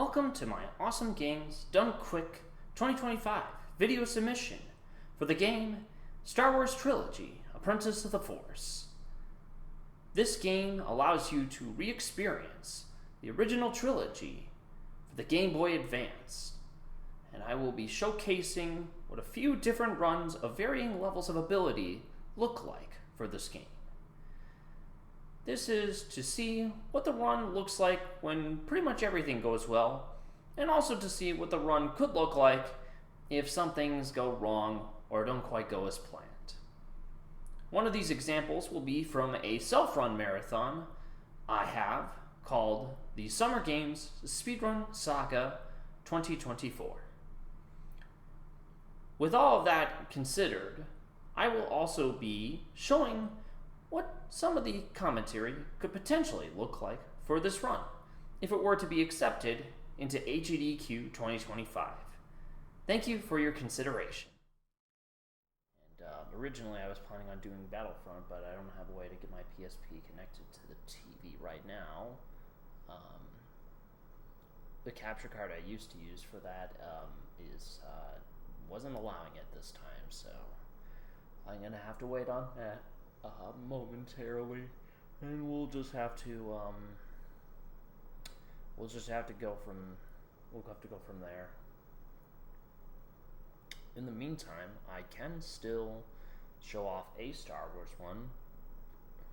Welcome to my Awesome Games Done Quick 2025 video submission for the game Star Wars Trilogy, Apprentice of the Force. This game allows you to re-experience the original trilogy for the Game Boy Advance, and I will be showcasing what a few different runs of varying levels of ability look like for this game. This is to see what the run looks like when pretty much everything goes well, and also to see what the run could look like if some things go wrong or don't quite go as planned. One of these examples will be from a self-run marathon I have called the Summer Games Speedrun Saga 2024. With all of that considered, I will also be showing what some of the commentary could potentially look like for this run, if it were to be accepted into AGDQ 2025. Thank you for your consideration. And originally I was planning on doing Battlefront, but I don't have a way to get my PSP connected to the TV right now. The capture card I used to use for that wasn't allowing it this time, so I'm gonna have to wait on that momentarily, and we'll have to go from there. In the meantime, I can still show off a Star Wars one,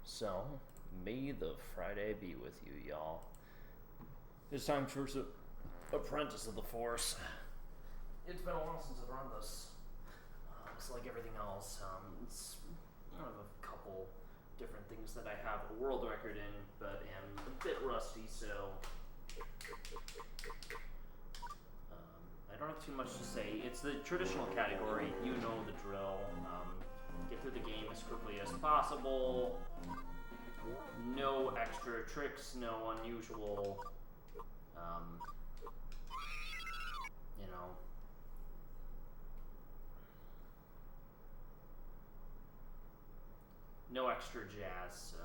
so may the Friday be with you, y'all. It's time for Apprentice of the Force. It's been a while since I've run this. It's like everything else. It's one of a couple different things that I have a world record in, but am a bit rusty, so I don't have too much to say. It's the traditional category, you know the drill. Get through the game as quickly as possible. No extra tricks, no unusual, no extra jazz, so.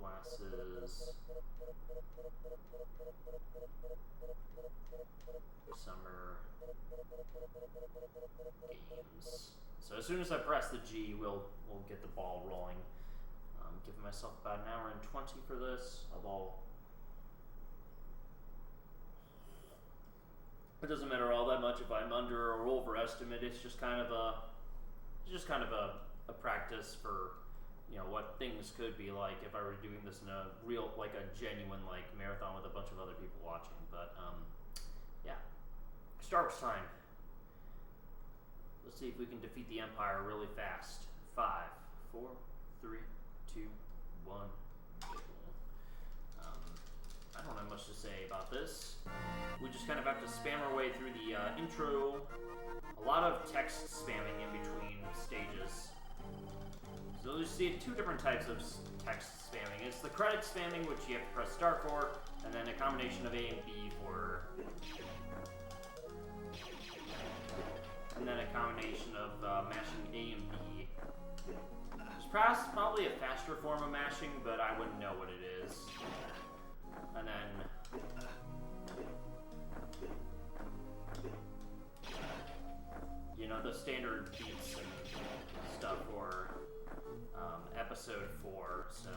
Glasses. Summer games. So as soon as I press the G, we'll get the ball rolling. Giving myself about an hour and 20 for this, although it doesn't matter all that much if I'm under or overestimate. It's just kind of a practice for, what things could be like if I were doing this in a real, a genuine marathon with a bunch of other people watching. But yeah, Star Wars time. Let's see if we can defeat the Empire really fast. 5, 4, 3, 2, 1. I don't have much to say about this. We just kind of have to spam our way through the intro. A lot of text spamming in between stages. So you see two different types of text spamming. It's the credit spamming, which you have to press start for, and then a combination of A and B for, and then a combination of mashing A and B. There's probably a faster form of mashing, but I wouldn't know what it is. And then the standard beats and stuff for episode 4, so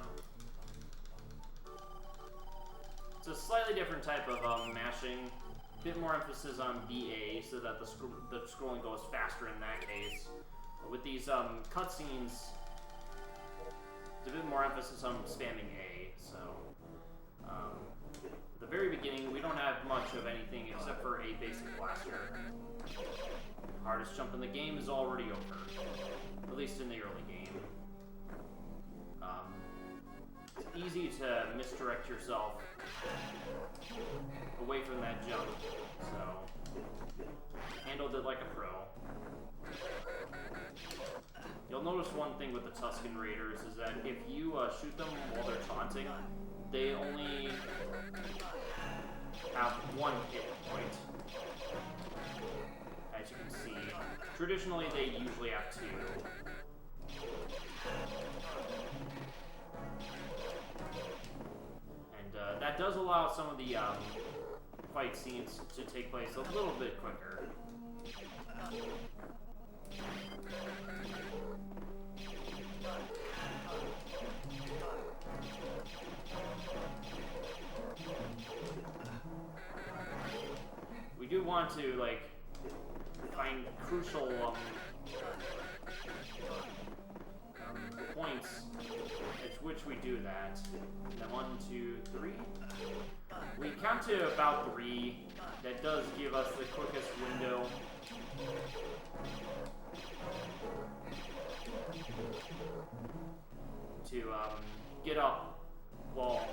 it's a slightly different type of mashing. A bit more emphasis on BA so that the scrolling goes faster in that case. But with these cutscenes, it's a bit more emphasis on spamming A, so at the very beginning, we don't have much of anything except for a basic blaster. Hardest jump in the game is already over, at least in the early game. It's easy to misdirect yourself away from that jump, so handled it like a pro. You'll notice one thing with the Tusken Raiders is that if you shoot them while they're taunting, they only have 1 hit point. As you can see, traditionally they usually have 2. that does allow some of the fight scenes to take place a little bit quicker. We do want to, like, find crucial points at which we do that. Then 1, 2, 3. We count to about 3. That does give us the quickest window. To get up, well,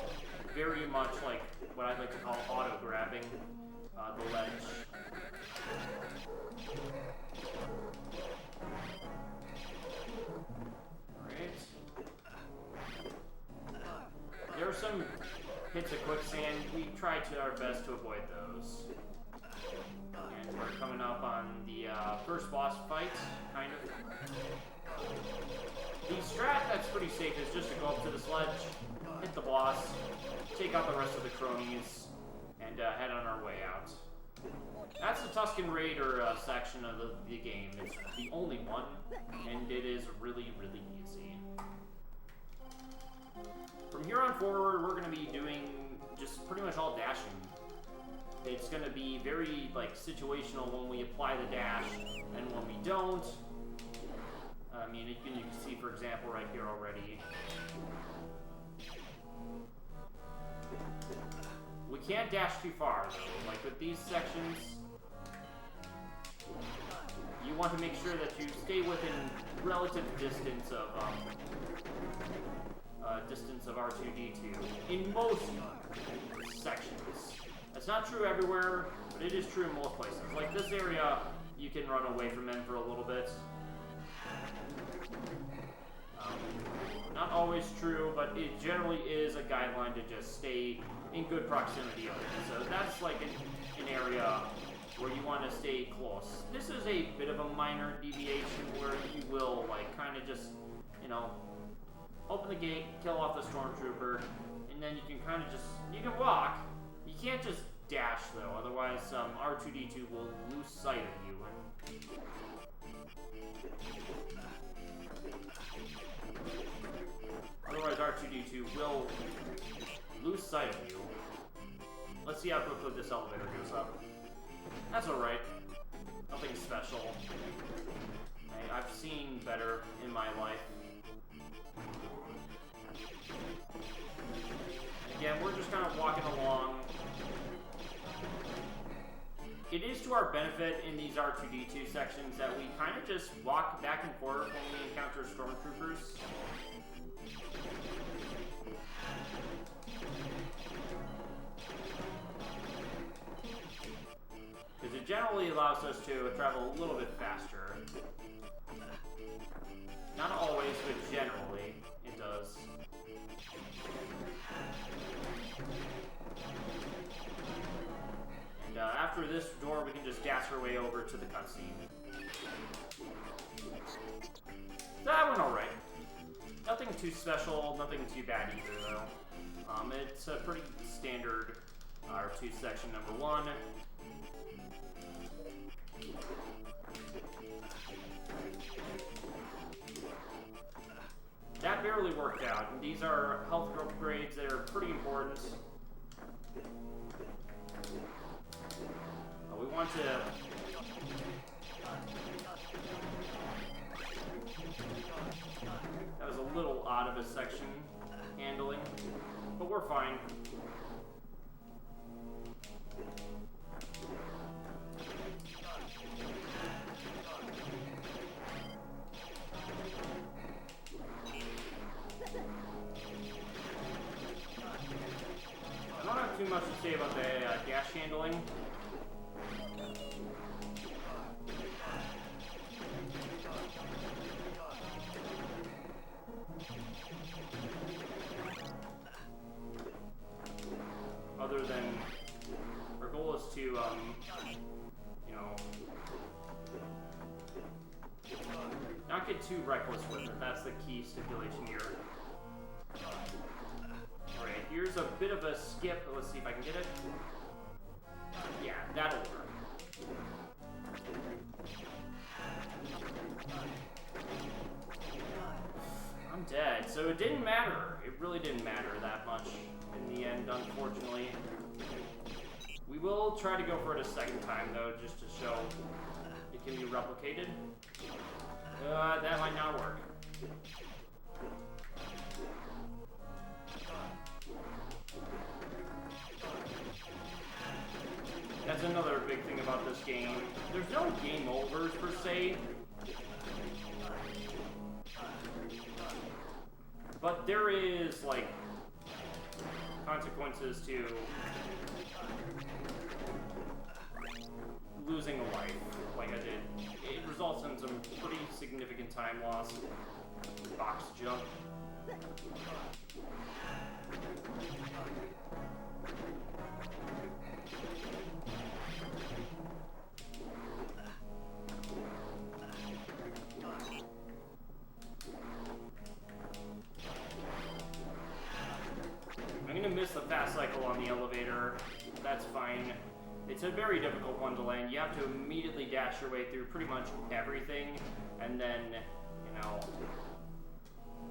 very much like what I'd like to call auto-grabbing the ledge. Alright. There are some hits of quicksand. We try to our best to avoid those. And we're coming up on the first boss fight, kind of. The strat that's pretty safe is just to go up to the sledge, hit the boss, take out the rest of the cronies, and head on our way out. That's the Tusken Raider section of the game. It's the only one, and it is really, really easy. From here on forward, we're going to be doing just pretty much all dashing. It's going to be very, like, situational when we apply the dash, and when we don't. I mean, you can see, for example, right here already. We can't dash too far, though. Like, with these sections, you want to make sure that you stay within relative distance of R2-D2 in most sections. That's not true everywhere, but it is true in most places. Like this area, you can run away from them for a little bit. Not always true, but it generally is a guideline to just stay in good proximity of it. So that's like an area where you want to stay close. This is a bit of a minor deviation where you will, like, kind of just, you know, open the gate, kill off the stormtrooper, and then you can kind of just, you can walk. You can't just dash, though, otherwise R2-D2 will lose sight of you. Otherwise R2-D2 will lose sight of you. Let's see how quickly this elevator goes up. That's alright. Nothing special. I've seen better in my life. Again, we're just kind of walking along. It is to our benefit in these R2-D2 sections that we kind of just walk back and forth when we encounter stormtroopers. Because it generally allows us to travel a little bit faster. Not always, but generally it does. And after this door, we can just dash our way over to the cutscene. That went alright. Nothing too special, nothing too bad either, though. It's a pretty standard R2 section number 1. That barely worked out. And these are health upgrades that are pretty important. We want to... That was a little odd of a section handling, but we're fine. I don't have too much to say about the dash handling. Other than our goal is to, you know, not get too reckless with it. That's the key stipulation here. Alright, here's there's a bit of a skip. Let's see if I can get it. Yeah, that'll work. I'm dead, so it didn't matter. It really didn't matter that much in the end, unfortunately. We will try to go for it a second time, though, just to show it can be replicated. That might not work. That's another big thing about this game. There's no game overs, per se. But there is, like, consequences to losing a life, like I did. It results in some pretty significant time loss. Box jump. I'm gonna miss the fast cycle on the elevator. That's fine. It's a very difficult one to land. You have to immediately dash your way through pretty much everything, and then, you know,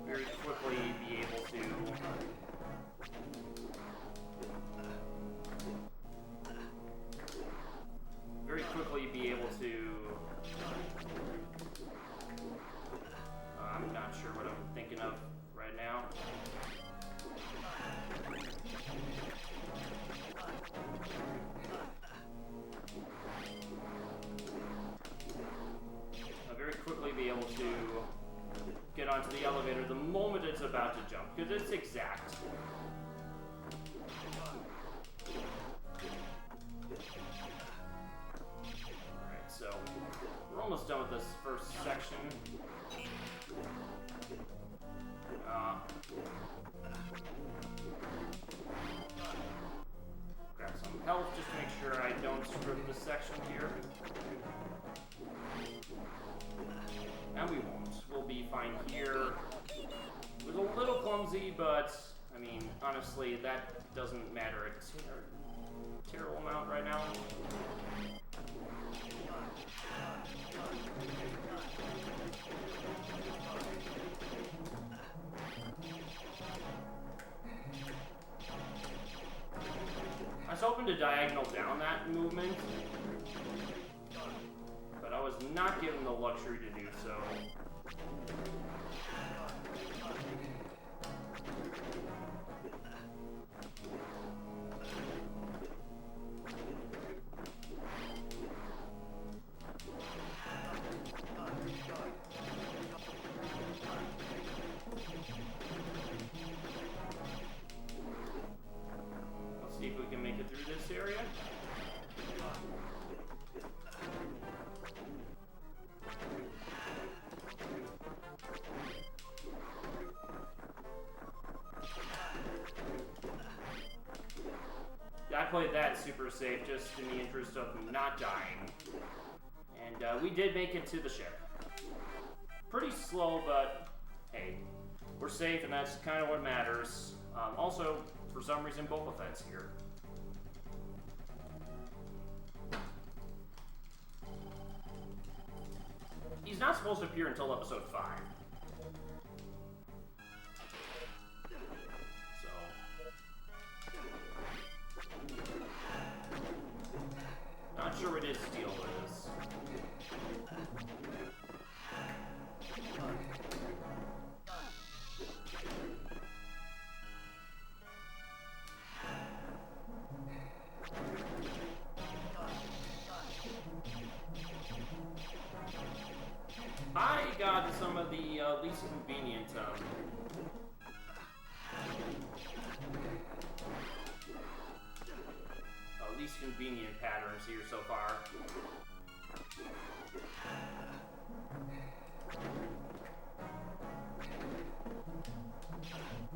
very quickly be able to I'm not sure what I'm thinking of right now. I'll very quickly be able to get onto the elevator the moment it's about to jump, because it's exact. Alright, so we're almost done with this first section. Grab some health just to make sure I don't screw up this section here. And we won't. We'll be fine here. It was a little clumsy, but, I mean, honestly, that doesn't matter a terrible amount right now. I was hoping to diagonal down that movement, but I was not given the luxury to do so. Let's see if we can make it through this area. I played that super safe just in the interest of not dying. And we did make it to the ship. Pretty slow, but hey, we're safe and that's kind of what matters. Also, for some reason, Boba Fett's here. He's not supposed to appear until episode 5. Not sure what his deal is. I got some of the least convenient least convenient patterns here so far.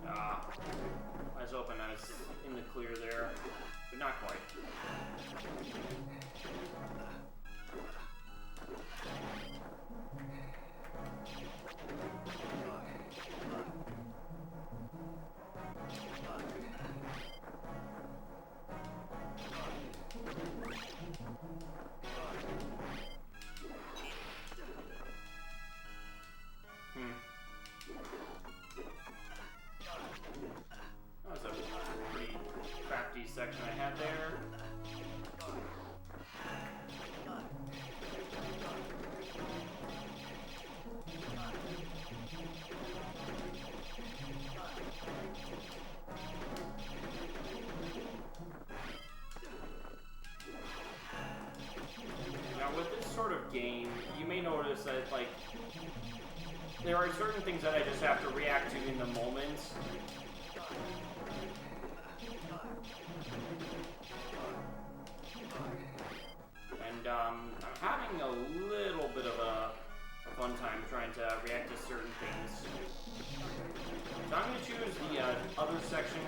I was hoping I was in the clear there, but not quite. game, you may notice that, like, there are certain things that I just have to react to in the moment. And, I'm having a little bit of a fun time trying to react to certain things. So I'm going to choose the other section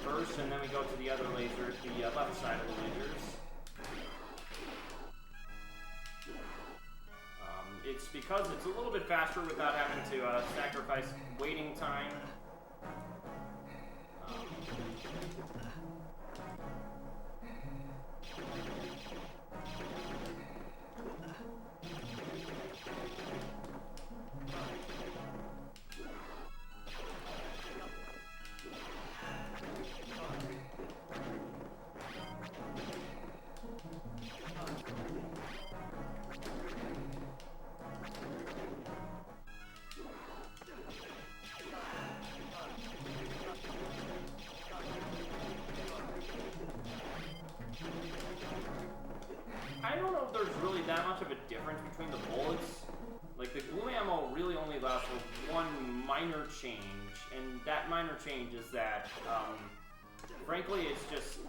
first, and then we go to the other lasers, the left side of the lasers. It's because it's a little bit faster without having to sacrifice waiting time. I don't know if there's really that much of a difference between the bullets. Like, the glue ammo really only allows for one minor change, and that minor change is that, frankly, it's just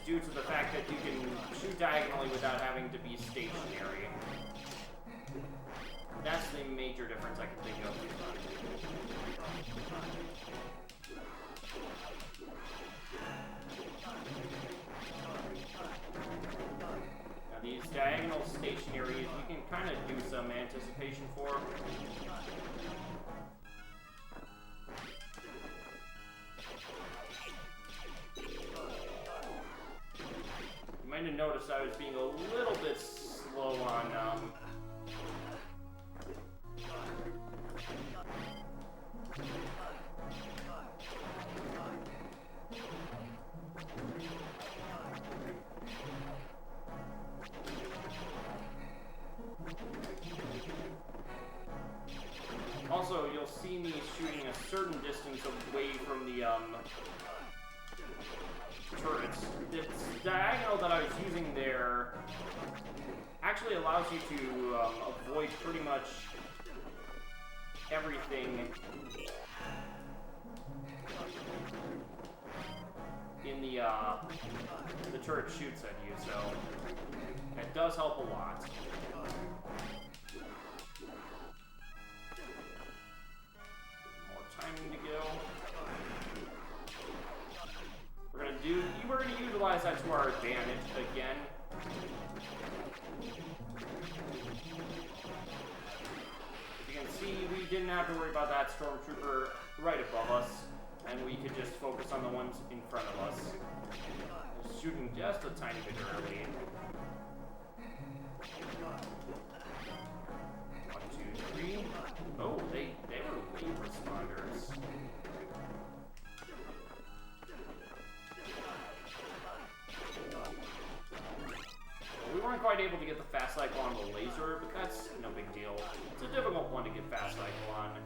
due to the fact that you can shoot diagonally without having to be stationary. That's the major difference I can think of. Now these diagonal stationaries, you can kind of do some anticipation for. You might have noticed I was being a little bit slow on also, you'll see me shooting a certain distance away from the turrets. The diagonal that I was using there actually allows you to avoid pretty much everything in the turret shoots at you, so it does help a lot. More timing to go. We're gonna utilize that to our advantage again. As you can see, we didn't have to worry about that stormtrooper right above us, and we could just focus on the ones in front of us. Just shooting just a tiny bit early. 1, 2, 3. Oh, they were late responders. We weren't quite able to get the fast cycle on the laser, but that's no big deal. It's a difficult one to get fast cycle on.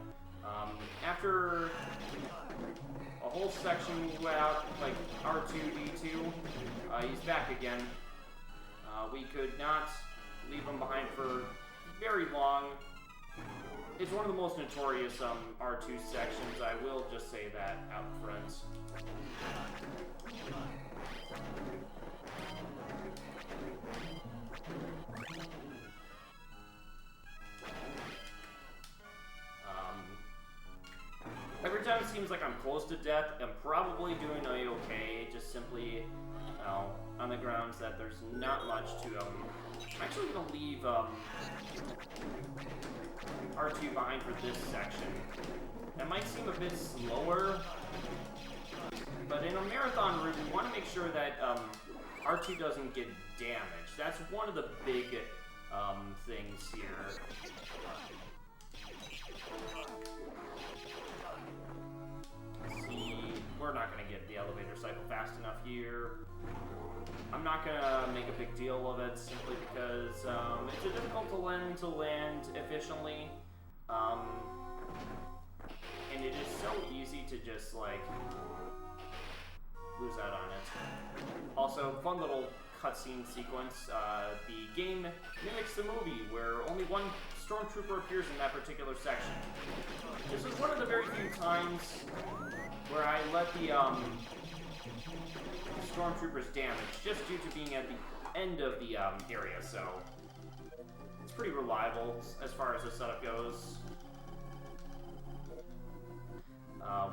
After a whole section without, like, R2-D2, he's back again. We could not leave him behind for very long. It's one of the most notorious R2 sections, I will just say that out front. Every time it seems like I'm close to death, I'm probably doing a-okay, just simply, on the grounds that there's not much to, I'm actually going to leave, R2 behind for this section. That might seem a bit slower, but in a marathon route, we want to make sure that, R2 doesn't get damaged. That's one of the big, things here. We're not going to get the elevator cycle fast enough here. I'm not going to make a big deal of it simply because it's a difficult to land efficiently. And it is so easy to just, like, lose out on it. Also, fun little cutscene sequence. The game mimics the movie, where only one stormtrooper appears in that particular section. This is one of the very few times where I let the stormtroopers damage, just due to being at the end of the area, so it's pretty reliable as far as the setup goes.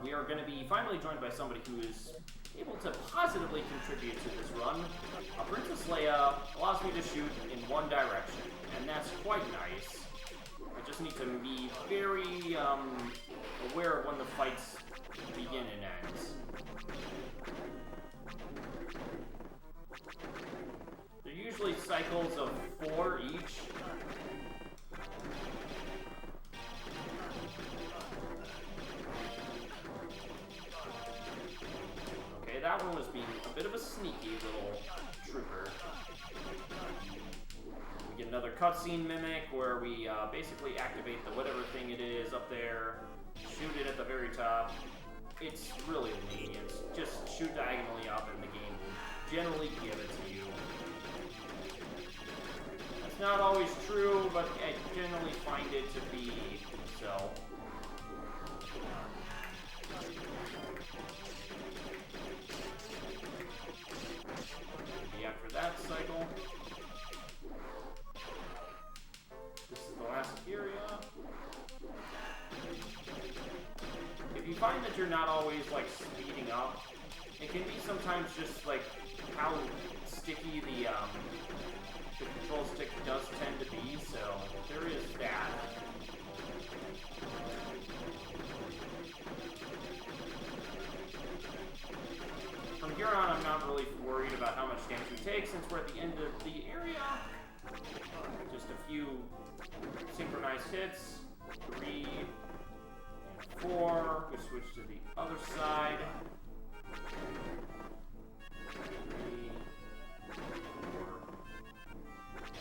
We are going to be finally joined by somebody who is able to positively contribute to this run. Princess Leia allows me to shoot in one direction, and that's quite nice. I just need to be very aware of when the fights begin and end. They're usually cycles of 4 each. Okay, that one was being a bit of a sneaky little trooper. We get another cutscene mimic where we basically activate the whatever thing it is up there, shoot it at the very top. It's really lenient. Just shoot diagonally up and the game will generally give it to you. That's not always true, but I generally find it to be so. Maybe after that cycle. This is the last area. If you find that you're not always, like, speeding up, it can be sometimes just, like, how sticky the control stick does tend to be, so there is that. From here on, I'm not really worried about how much damage we take, since we're at the end of the area. Just a few synchronized hits. 3 and 4. We switch to the other side. 3,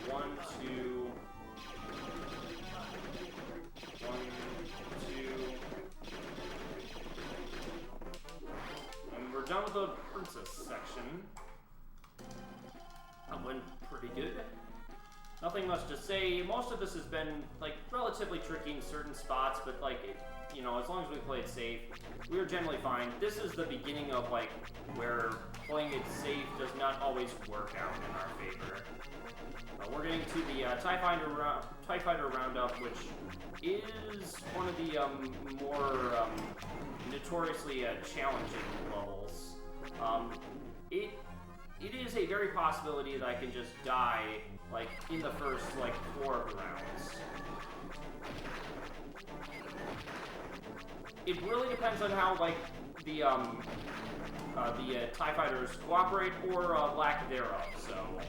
4. 1, 2. 1, 2. And we're done with the princess section. That went pretty good. Nothing much to say. Most of this has been, like, relatively tricky in certain spots, but, like, you know, as long as we play it safe, we are generally fine. This is the beginning of, like, where playing it safe does not always work out in our favor. We're getting to the TIE Fighter Roundup, which is one of the more notoriously challenging levels. It is a very possibility that I can just die, like, in the first, like, 4 rounds. It really depends on how, like, the TIE Fighters cooperate or lack thereof, so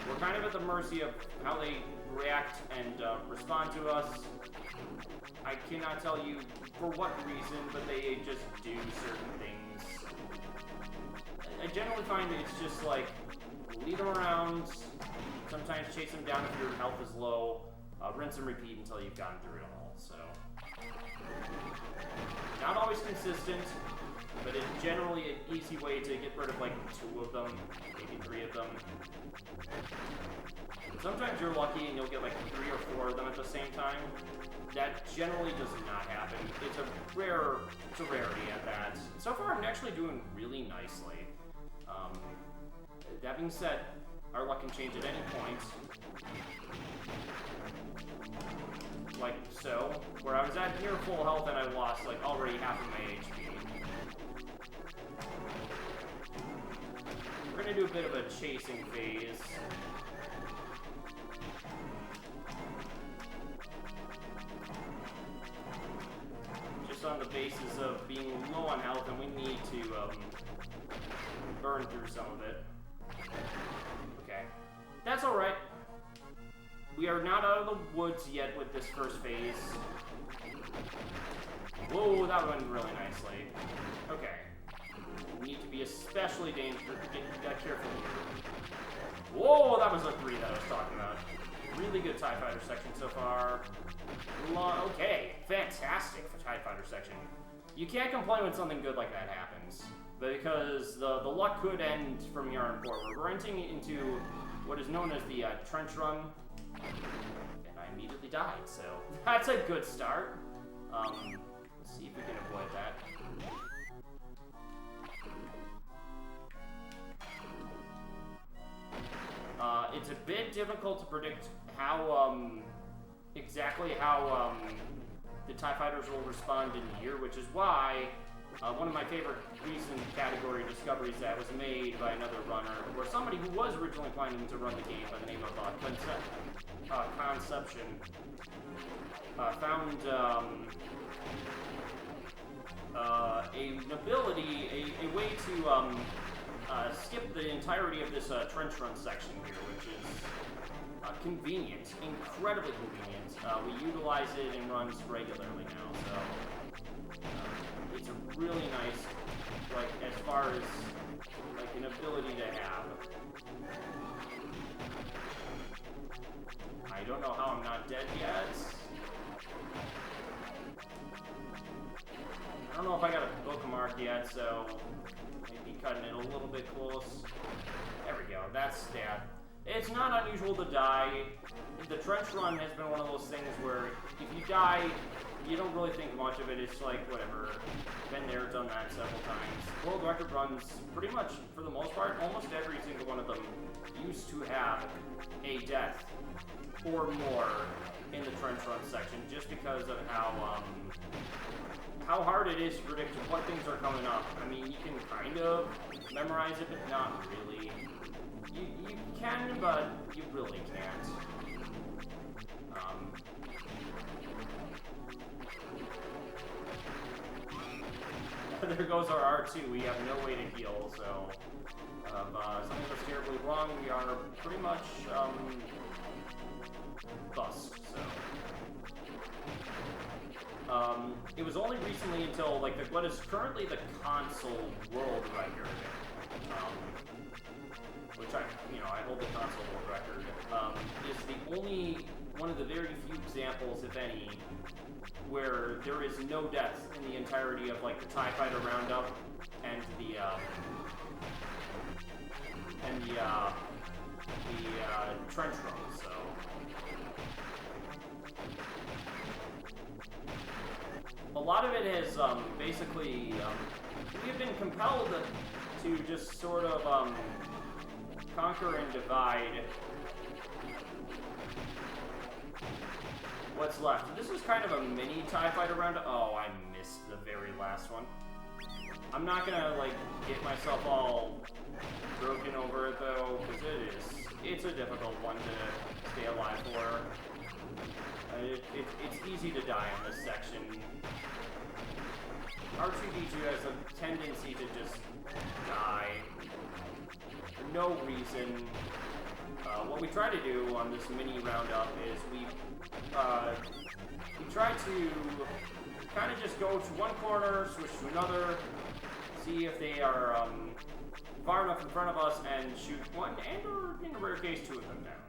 we're kind of at the mercy of how they react and respond to us. I cannot tell you for what reason, but they just do certain things. I generally find that it's just like, lead them around, sometimes chase them down if your health is low, rinse and repeat until you've gotten through it all, so. Not always consistent, but it's generally an easy way to get rid of like 2 of them, maybe 3 of them. Sometimes you're lucky and you'll get like 3 or 4 of them at the same time. That generally does not happen. It's a rarity at that. So far I'm actually doing really nicely. That being said, our luck can change at any point. Like so, where I was at near full health and I lost like already half of my HP. We're gonna do a bit of a chasing phase. Just on the basis of being low on health, and we need to burn through some of it. Okay. That's alright. We are not out of the woods yet with this first phase. Whoa, that went really nicely. Okay. We need to be especially careful here. Whoa, that was a 3 that I was talking about. Really good TIE Fighter section so far. Okay, fantastic for TIE Fighter section. you can't complain when something good like that happens, because the luck could end from here on forward. We're entering into what is known as the trench run, and I immediately died, so that's a good start. Let's see if we can avoid that. It's a bit difficult to predict how, exactly how, the TIE Fighters will respond in here, which is why one of my favorite recent category discoveries that was made by another runner, or somebody who was originally planning to run the game by the name of Conception, found an ability, a way to skip the entirety of this trench run section here, which is convenient, incredibly convenient. We utilize it in runs regularly now, so it's a really nice, like, as far as like an ability to have. I don't know how I'm not dead yet. I don't know if I got a bookmark yet, so maybe cutting it a little bit close. There we go, that's stat. It's not unusual to die. The trench run has been one of those things where if you die, you don't really think much of it. It's like, whatever. Been there, done that several times. World record runs, pretty much, for the most part, almost every single one of them used to have a death or more in the trench run section, just because of how hard it is to predict what things are coming up. I mean, you can kind of memorize it, but not really. You can, but you really can't. There goes our R2. We have no way to heal, so if something goes terribly wrong, we are pretty much bust. So it was only recently until like what is currently the console world record, which I hold the console world record, is the only one of the very few examples, if any, where there is no death in the entirety of like the TIE Fighter roundup and the trench run. So a lot of it is basically we have been compelled to just sort of conquer and divide what's left. This is kind of a mini TIE Fighter round. Oh, I missed the very last one. I'm not gonna like get myself all broken over it though, because it's a difficult one to stay alive for. It's easy to die in this section. R2-D2 has a tendency to just die for no reason. What we try to do on this mini roundup is we try to kind of just go to one corner, switch to another, see if they are far enough in front of us, and shoot one, and or in a rare case, two of them down.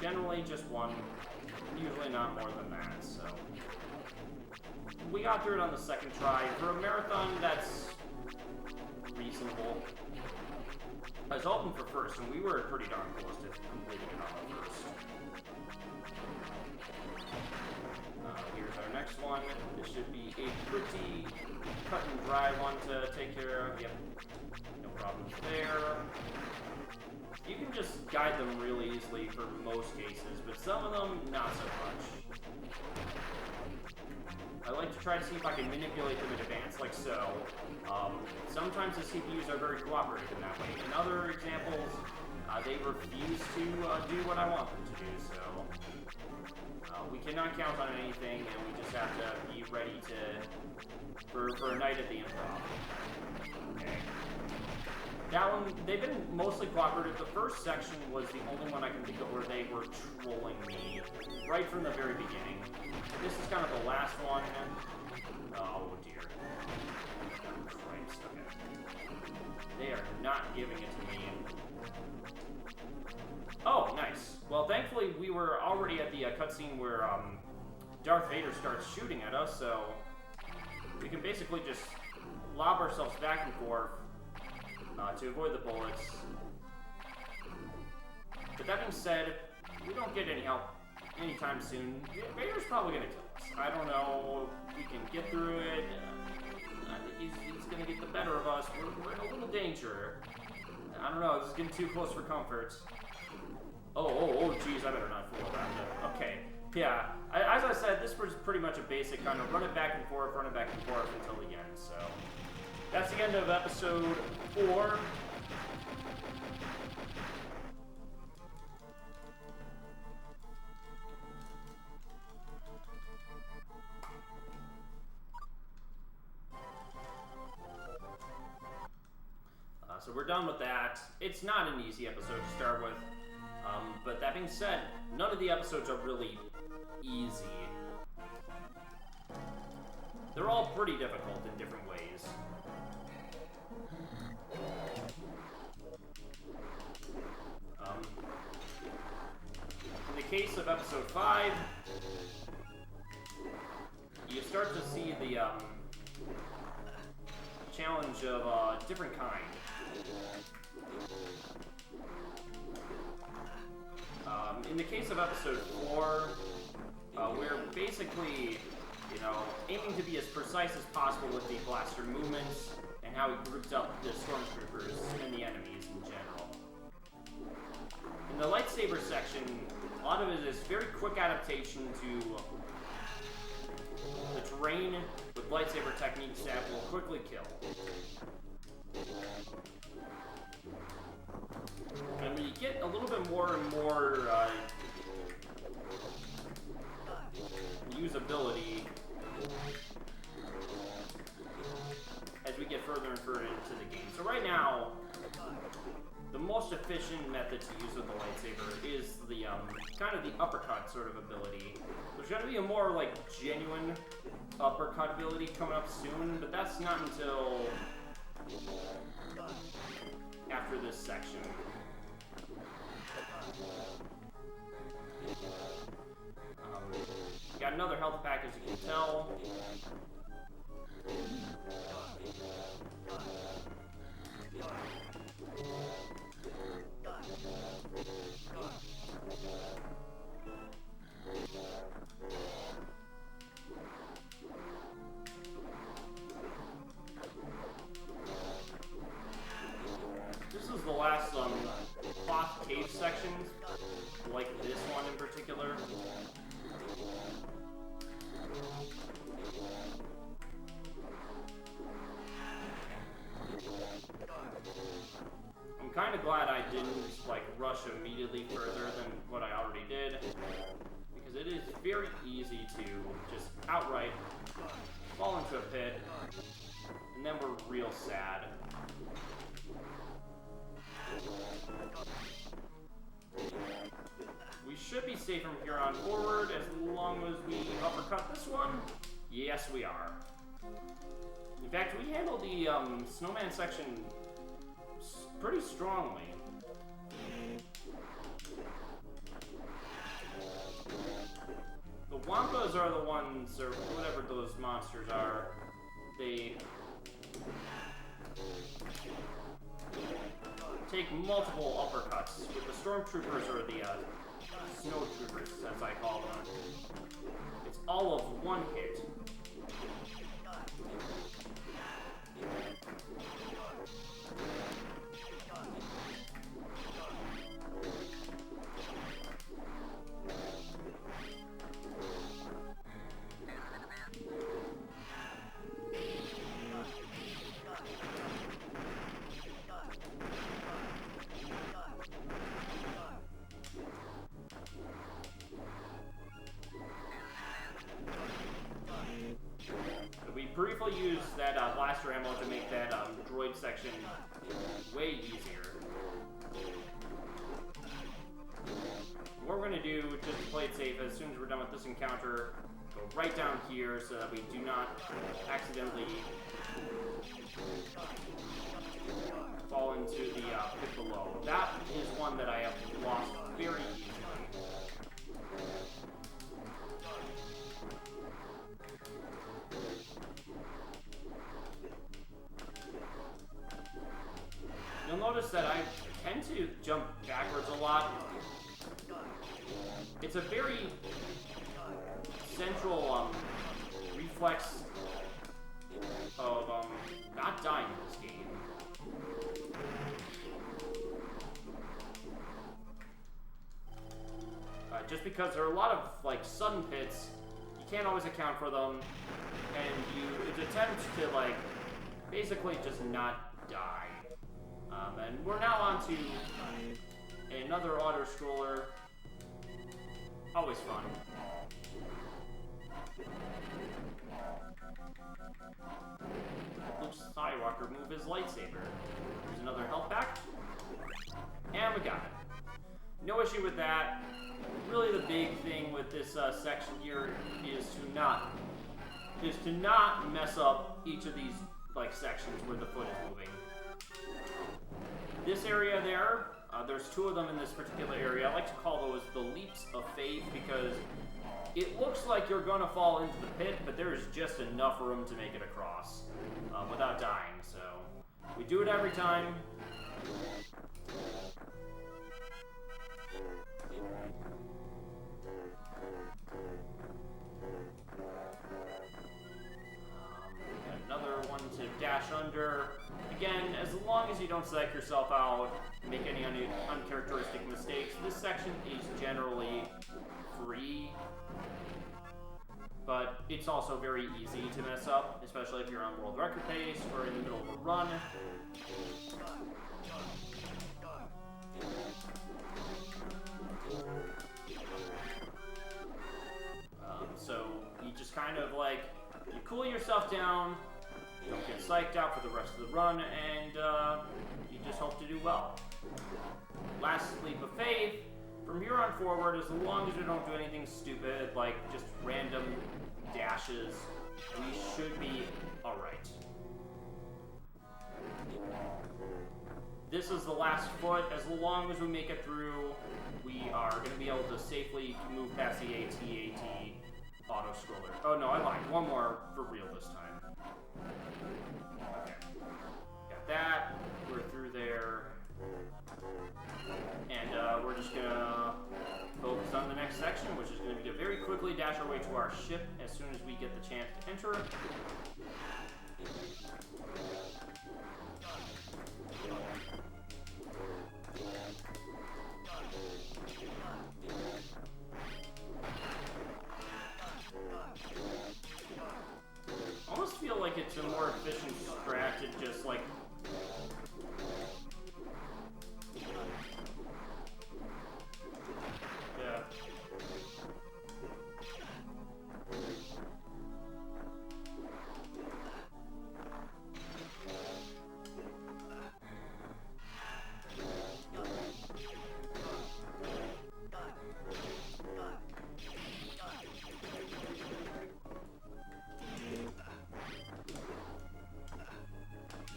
Generally just one, usually not more than that, so. We got through it on the second try. For a marathon, that's reasonable. I was hoping for first, and we were pretty darn close to completing it on the first. Here's our next one. This should be a pretty cut and dry one to take care of. Yep, no problems there. You can just guide them really easily for most cases, but some of them, not so much. I like to try to see if I can manipulate them in advance, like so. Sometimes the CPUs are very cooperative in that way. In other examples, they refuse to do what I want them to do, so we cannot count on anything, and we just have to be ready for a night at the improv. Okay. That one, they've been mostly cooperative. The first section was the only one I can think of where they were trolling me right from the very beginning. This is kind of the last one. Oh dear. Christ, okay. They are not giving it to me. Oh, nice. Well, thankfully we were already at the cutscene where Darth Vader starts shooting at us, so we can basically just lob ourselves back and forth to avoid the bullets. But that being said, we don't get any help anytime soon. Vader's probably gonna kill us. I don't know if we can get through it. I think he's gonna get the better of us. We're in a little danger. I don't know, this is getting too close for comfort. Oh, geez, I better not fool around it. Okay, yeah. As I said, this was pretty much a basic kind of run it back and forth until the end. So that's the end of episode 4. So we're done with that. It's not an easy episode to start with. But that being said, none of the episodes are really easy. They're all pretty difficult in different ways. In the case of episode 5, you start to see the challenge of a different kind. In the case of episode 4, we're basically, aiming to be as precise as possible with the blaster movements and how he groups up the stormtroopers and the enemies in general. In the lightsaber section, a lot of it is very quick adaptation to the terrain with lightsaber techniques that will quickly kill. And we get a little bit more and more usability as we get further and further into the game. So right now, the most efficient method to use with the lightsaber is the kind of the uppercut sort of ability. There's going to be a more like genuine uppercut ability coming up soon, but that's not until after this section. Got another health pack, as you can tell. This is the last cloth cave section, like this one in particular. I'm kind of glad I didn't rush immediately further than what I already did, because it is very easy to just outright fall into a pit, and then we're real sad. We should be safe from here on forward as long as we uppercut this one. Yes, we are. In fact, we handled the snowman section pretty strongly. The Wampas are the ones, or whatever those monsters are, they take multiple uppercuts with the stormtroopers, or the snow troopers, as I call them. It's all of one hit. Briefly use that blaster ammo to make that droid section way easier. What we're going to do, just to play it safe, as soon as we're done with this encounter, go right down here so that we do not accidentally fall into the pit below. That is one that I have lost very easily. it's a very central reflex of not dying in this game. Just because there are a lot of like sudden pits, you can't always account for them, and it's attempt to like basically just not die. And we're now on to another auto-scroller. Always fun. Luke Skywalker move his lightsaber. Here's another health pack. And we got it. No issue with that. Really the big thing with this section here is to not mess up each of these like sections where the foot is moving. This area there, there's two of them in this particular area. I like to call those the leaps of faith because it looks like you're gonna fall into the pit, but there is just enough room to make it across without dying. So we do it every time. Another one to dash under. Again, as long as you don't psych yourself out, make any uncharacteristic mistakes, this section is generally free. But it's also very easy to mess up, especially if you're on world record pace or in the middle of a run. So you just kind of like, you cool yourself down, you don't get psyched out for the rest of the run, and you just hope to do well. Last leap of faith, from here on forward, as long as we don't do anything stupid, like just random dashes, we should be alright. This is the last foot. As long as we make it through, we are going to be able to safely move past the AT-AT auto-scroller. Oh no, I lied. One more for real this time. Okay. Got that. We're through there. And we're just going to focus on the next section, which is going to be to very quickly dash our way to our ship as soon as we get the chance to enter. I almost feel like it's a more efficient strat to just like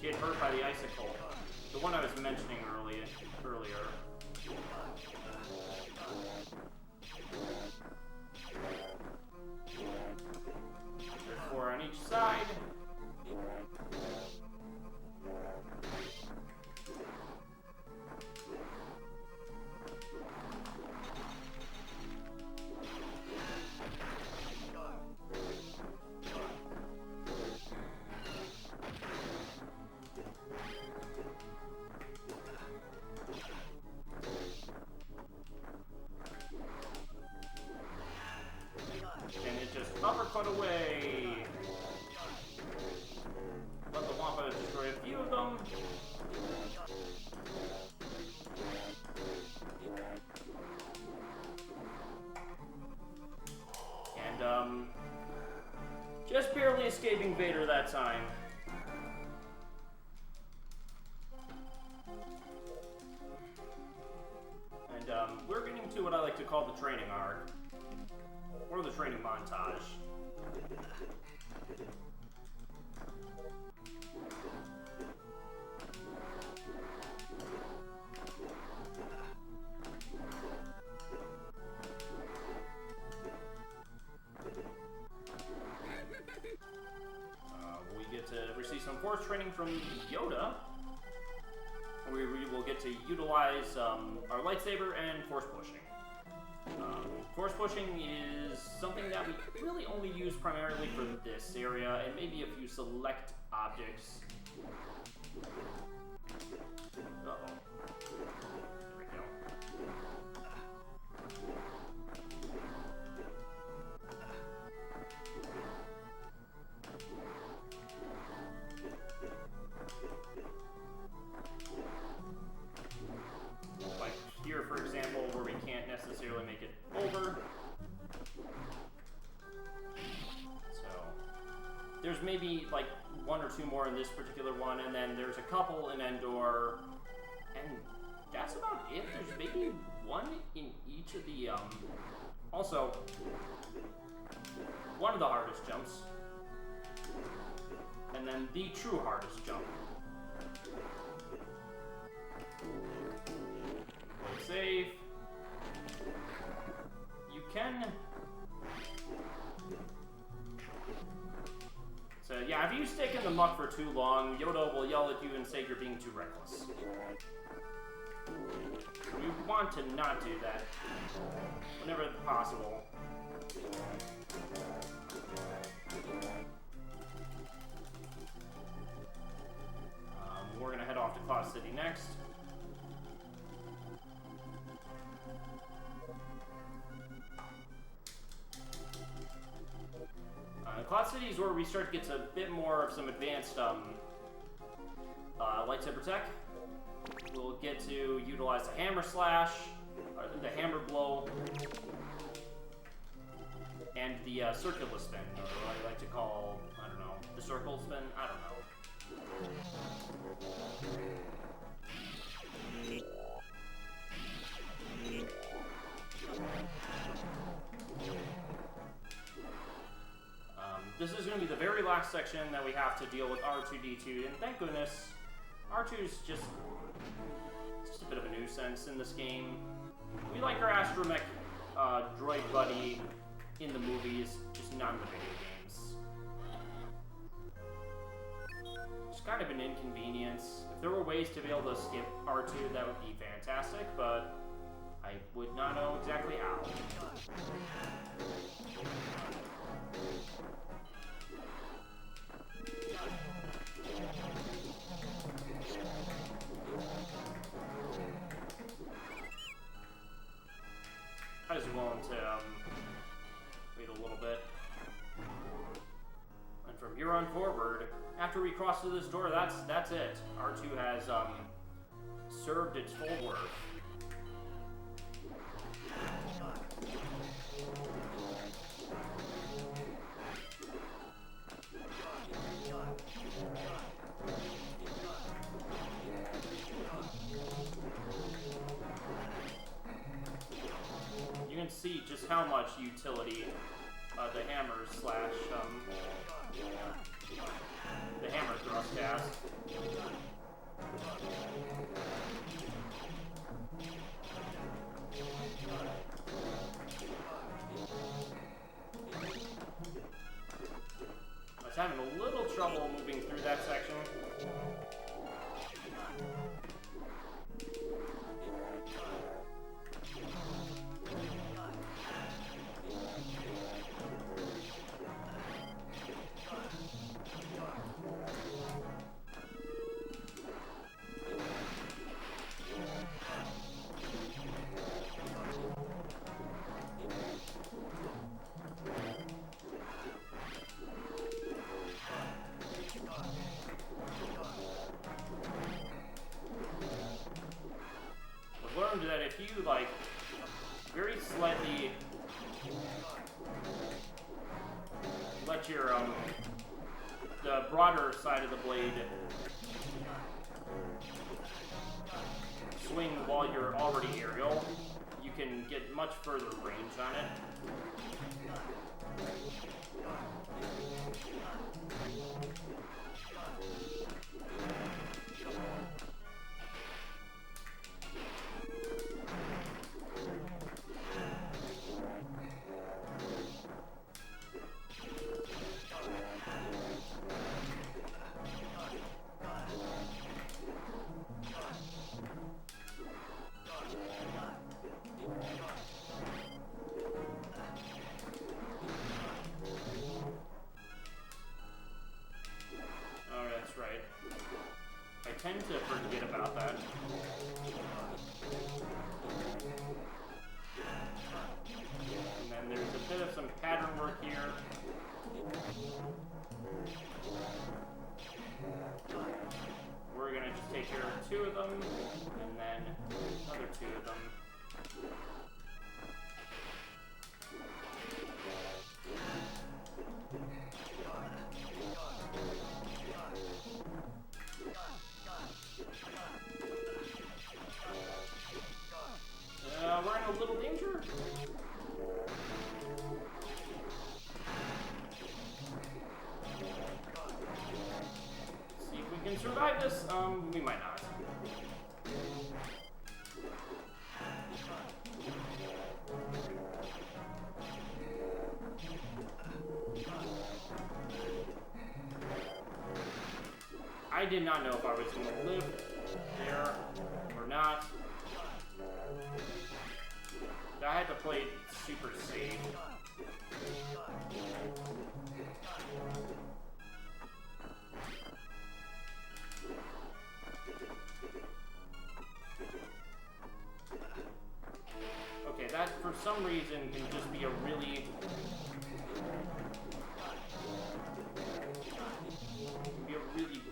get hurt by the icicle. The one I was mentioning earlier. There's 4 on each side. And it just uppercut away. Let the Wampa destroy a few of them. And just barely escaping Vader that time. And we're getting to what I like to call the training arc. Or the training montage. We get to receive some force training from Yoda. We will get to utilize our lightsaber and force pushing. Force pushing is something that we really only use primarily for this area, and maybe if you select objects. Uh-oh. There we go. Like here, for example, where we can't necessarily make it over. So there's maybe like one or two more in this particular one, and then there's a couple in Endor, and that's about it. There's maybe one in each of the, also, one of the hardest jumps, and then the true hardest jump. Play safe. You can... So yeah, if you stick in the muck for too long, Yoda will yell at you and say you're being too reckless. You want to not do that whenever possible. We're gonna head off to Cloud City next. Cloud City is where we start to get a bit more of some advanced lightsaber tech. We'll get to utilize the hammer slash, the hammer blow, and the circular spin, or what I like to call, I don't know, the circle spin? I don't know. This is going to be the very last section that we have to deal with R2-D2, and thank goodness, R2 is just a bit of a nuisance in this game. We like our astromech droid buddy in the movies, just not in the video games. It's kind of an inconvenience. If there were ways to be able to skip R2, that would be fantastic, but I would not know exactly how. I was willing to wait a little bit. And from here on forward, after we cross through this door, that's it. R2 has served its full worth. You can see just how much utility the hammer slash the hammer thrust has. I was having a little trouble moving through that section. That if you like very slightly let your the broader side of the blade swing while you're already aerial, you can get much further range on it. survive this? We might not. I did not know if I was going to live there or not. I had to play it super safe. Okay, that for some reason can just be a really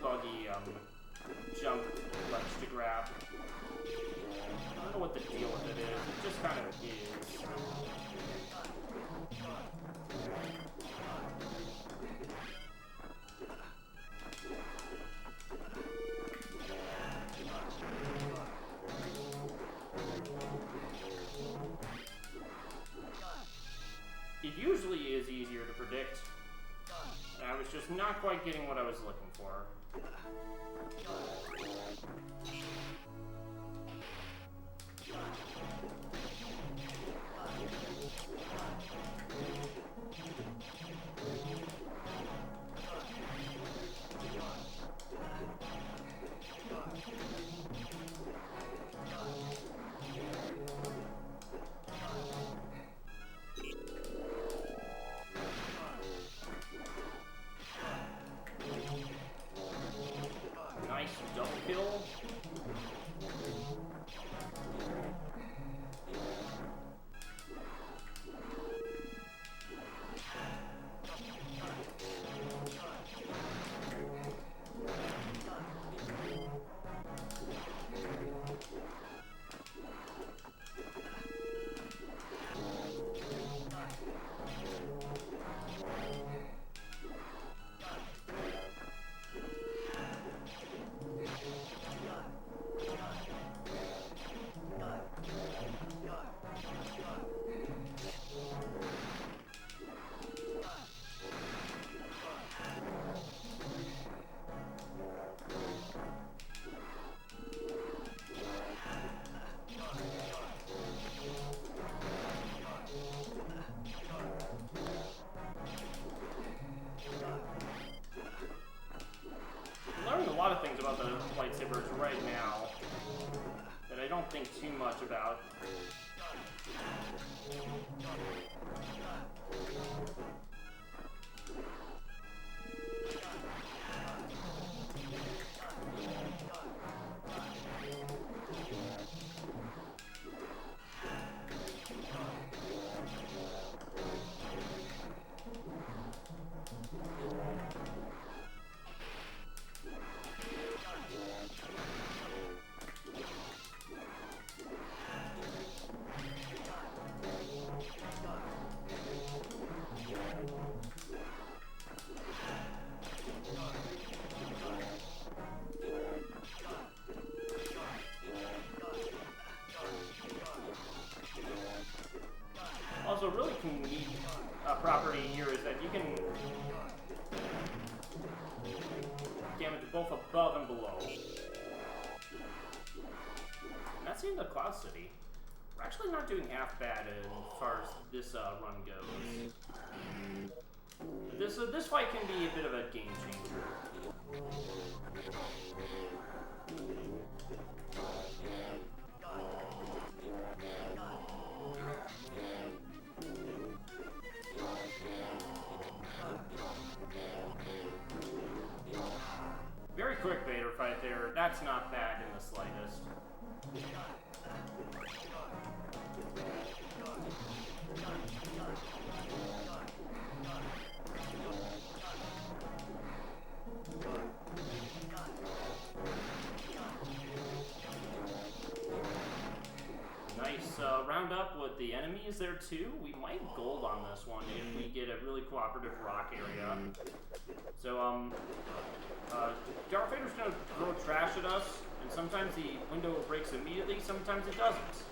buggy jump ledge to grab. I don't know what the deal with it is. It just kind of is. It usually is easier to predict. I was just not quite getting what I was looking for. Double kill. A lot of things about the lightsabers right now that I don't think too much about. Also, a really neat property here is that you can damage both above and below. And that's the end of Cloud City. We're actually not doing half bad as far as this run goes. This fight can be a bit of a game changer. Very quick Vader fight there. That's not bad in the slightest. Nice round up with the enemies there too. We might gold on this one if we get a really cooperative rock area. So Darth Vader's gonna throw trash at us, and sometimes the window breaks immediately, sometimes it doesn't.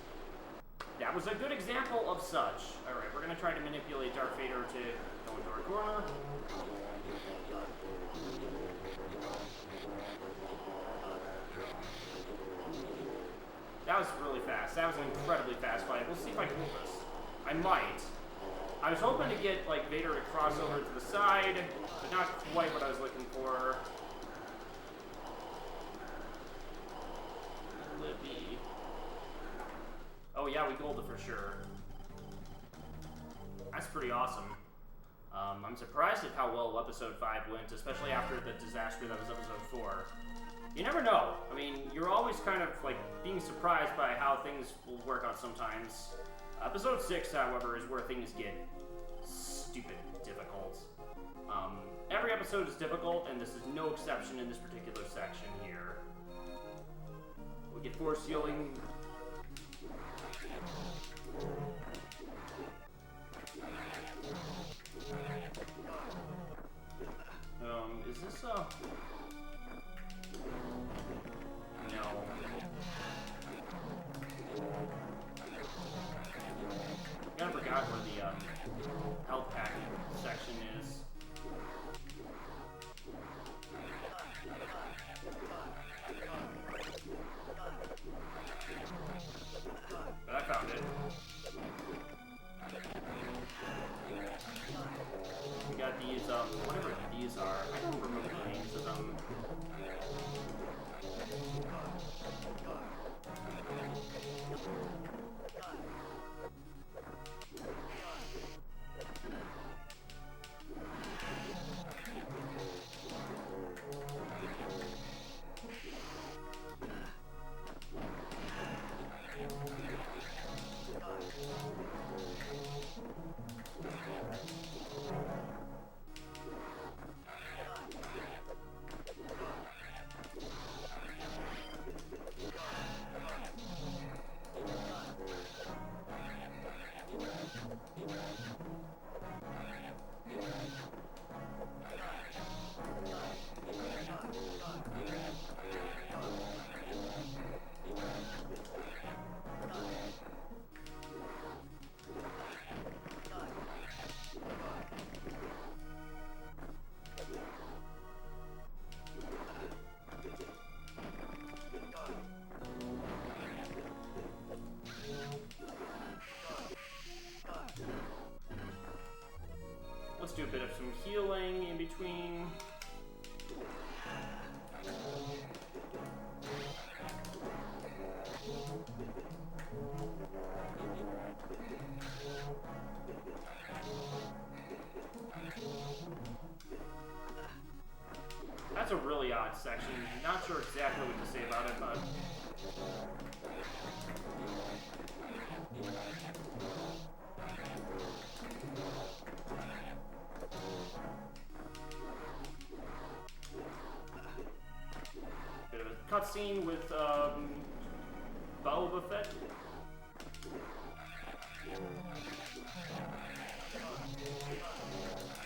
That was a good example of such. Alright, we're gonna try to manipulate Darth Vader to go into our corner. was really fast. That was an incredibly fast fight. We'll see if I can pull this. I might. I was hoping to get, like, Vader to cross over to the side, but not quite what I was looking for. Libby. Oh yeah, we gold it for sure. That's pretty awesome. I'm surprised at how well Episode 5 went, especially after the disaster that was Episode 4. You never know. I mean, you're always kind of, like, being surprised by how things will work out sometimes. Episode 6, however, is where things get stupid difficult. Every episode is difficult, and this is no exception in this particular section here. We get force healing. Is this no. I kinda forgot where the health pack section is. But I found it. We got these, whatever these are. I don't remember the names of them. Let's do a bit of some healing in between. That's a really odd section. Not sure exactly what to say about it, but bit of a cutscene with Boba Fett.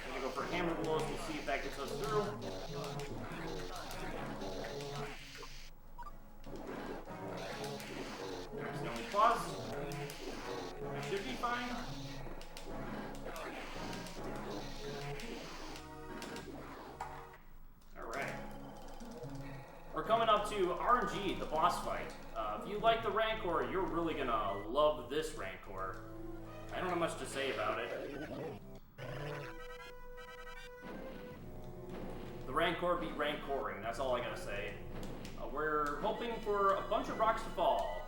I'm gonna go for hammer blows. We'll see if that gets us through. There's no pause. I should be fine. Alright. We're coming up to RNG, the boss fight. If you like the Rancor, you're really gonna love this Rancor. I don't have much to say about it. The Rancor be Rancoring, that's all I gotta say. We're hoping for a bunch of rocks to fall.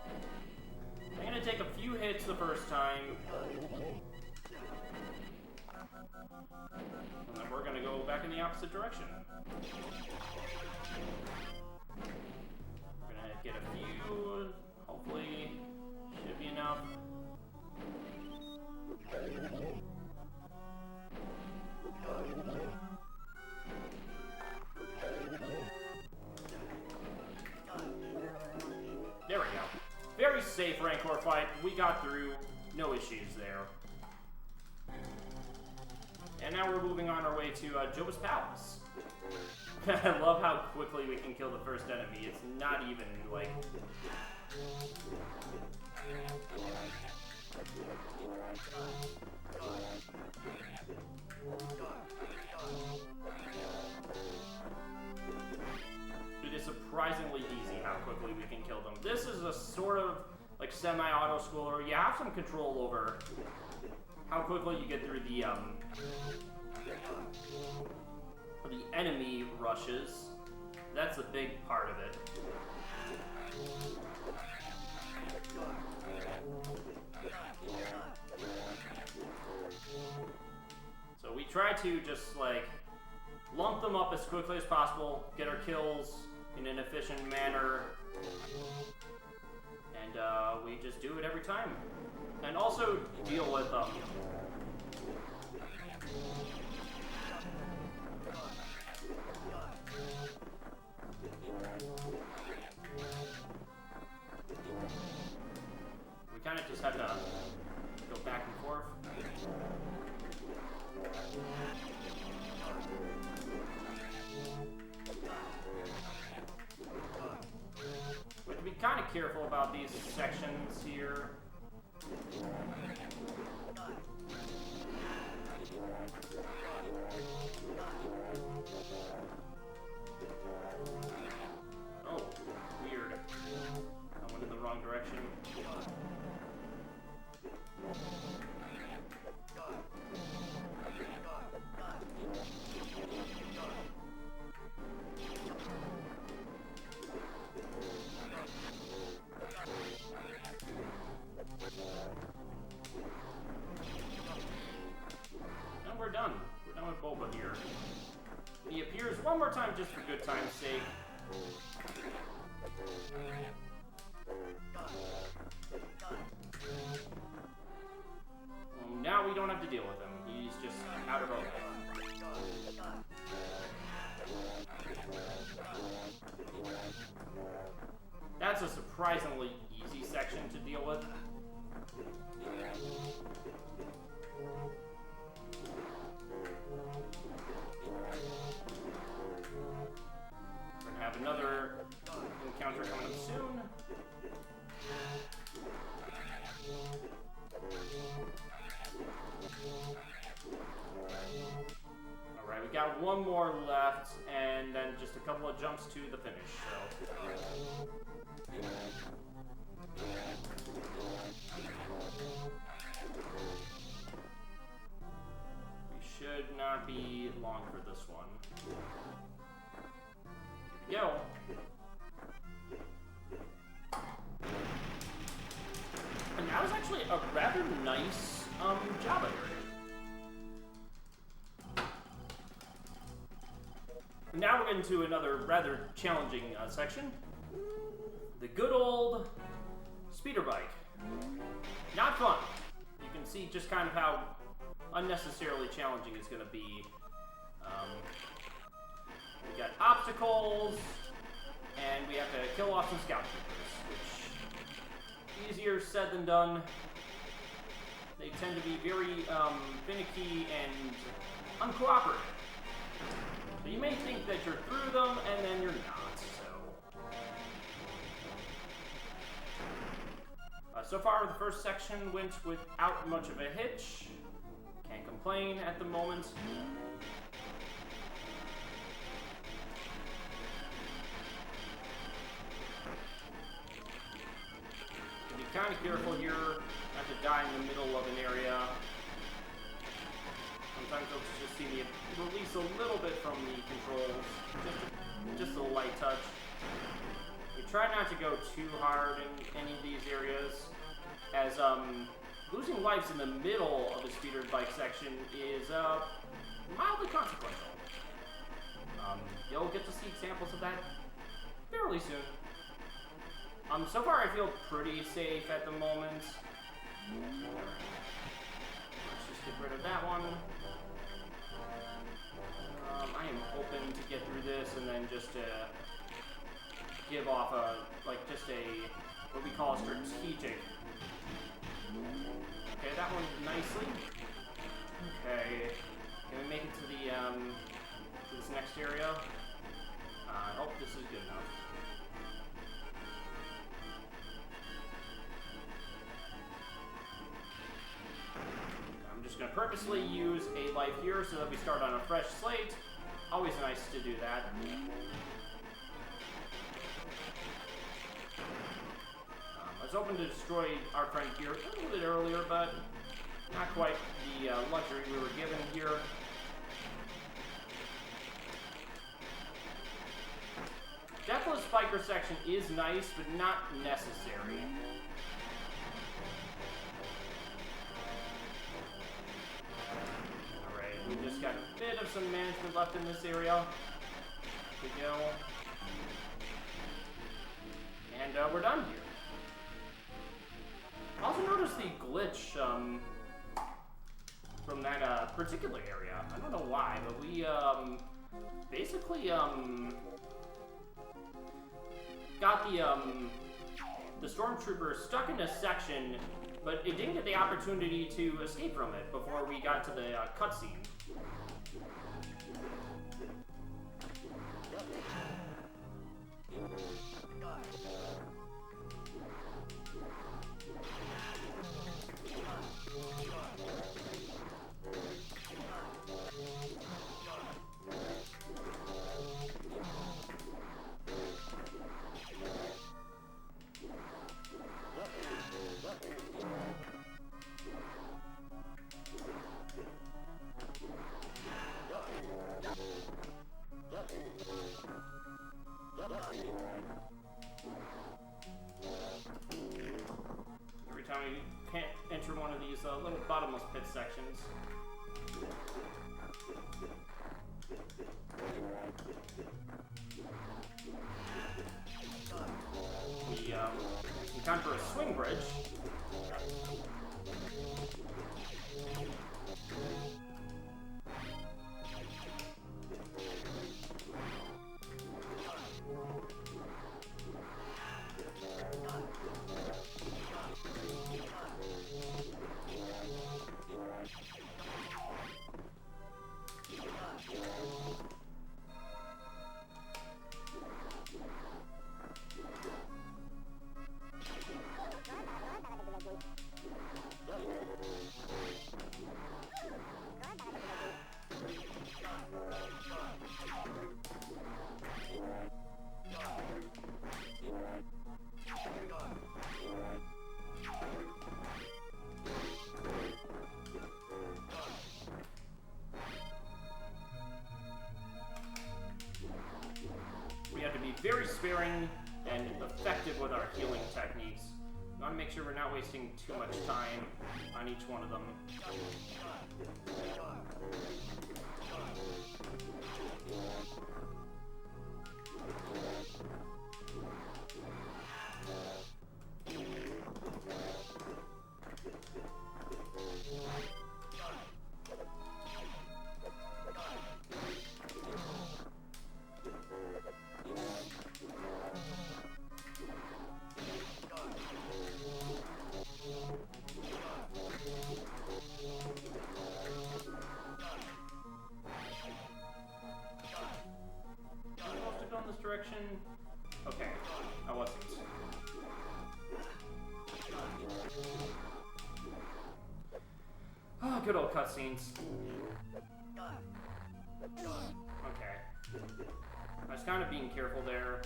I'm gonna take a few hits the first time. And then we're gonna go back in the opposite direction. We're gonna get a few, hopefully, should be enough. There we go. Very safe Rancor fight. We got through. No issues there. And now we're moving on our way to Jabba's Palace. I love how quickly we can kill the first enemy. It's not even, like... It is surprisingly easy how quickly we can kill them. This is a sort of like semi-auto scroller, you have some control over how quickly you get through the enemy rushes. That's a big part of it. So we try to just like lump them up as quickly as possible, get our kills in an efficient manner, and we just do it every time. And also deal with we kind of just have to go back and forth. We have to be kind of careful about these sections here. Oh, weird. I went in the wrong direction. And we're done. We're done with Boba here. He appears one more time just for good time's sake. Well, now we don't have to deal with him. He's just out of Boba. That's a surprisingly easy section to deal with. We're gonna have another encounter coming up soon. Alright, we got one more left, and then just a couple of jumps to the finish, so. We should not be long for this one. Here we go. And that was actually a rather nice Java area. Now we're into another rather challenging section. The good old speeder bike. Not fun. You can see just kind of how unnecessarily challenging it's going to be. We got obstacles, and we have to kill off some scout troopers, which easier said than done. They tend to be very finicky and uncooperative. So you may think that you're through them, and then you're not. So far, the first section went without much of a hitch. Can't complain at the moment. Be kind of careful here not to die in the middle of an area. Sometimes you'll just see me release a little bit from the controls, just a light touch. We try not to go too hard in any of these areas, as losing lives in the middle of a speeder bike section is mildly consequential. You'll get to see examples of that fairly soon. So far I feel pretty safe at the moment. Let's just get rid of that one. I am hoping to get through this and then just give off what we call a strategic. Okay, that one nicely. Okay, can we make it to the to this next area? I hope this is good enough. I'm just going to purposely use a life here so that we start on a fresh slate. Always nice to do that. was hoping to destroy our friend here a little bit earlier, but not quite the luxury we were given here. Deathless Spiker section is nice, but not necessary. Alright, we just got a bit of some management left in this area. Here we go. And we're done here. I also noticed the glitch from that particular area. I don't know why, but we basically got the stormtrooper stuck in a section, but it didn't get the opportunity to escape from it before we got to the cutscene. Every time you can't enter one of these little bottomless pit sections. We encounter a swing bridge. We have to be very sparing and effective with our healing techniques. We want to make sure we're not wasting too much time on each one of them. Direction? Okay, I wasn't. Oh, good old cutscenes. Okay. I was kind of being careful there.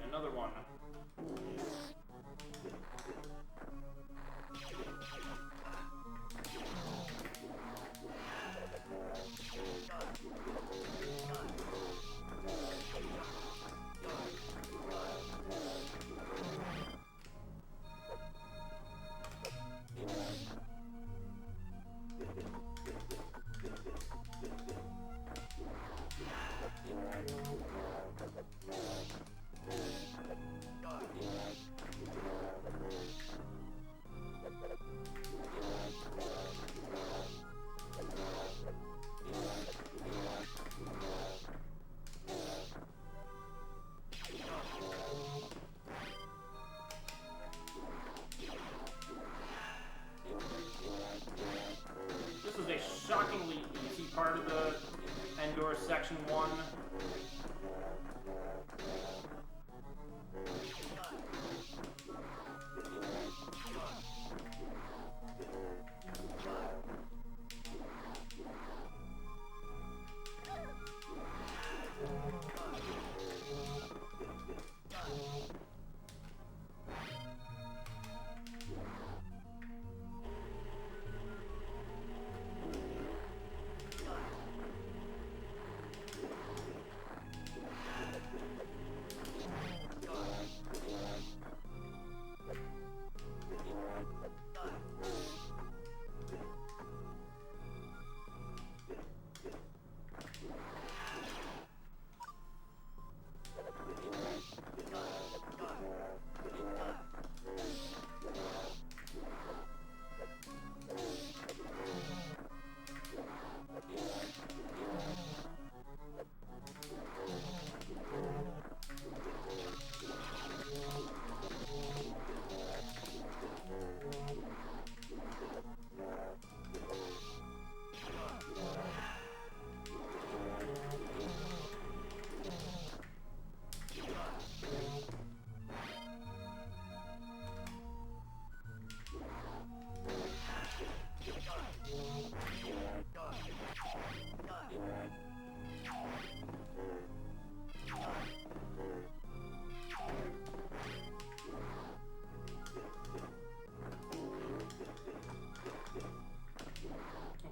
Another one. 1.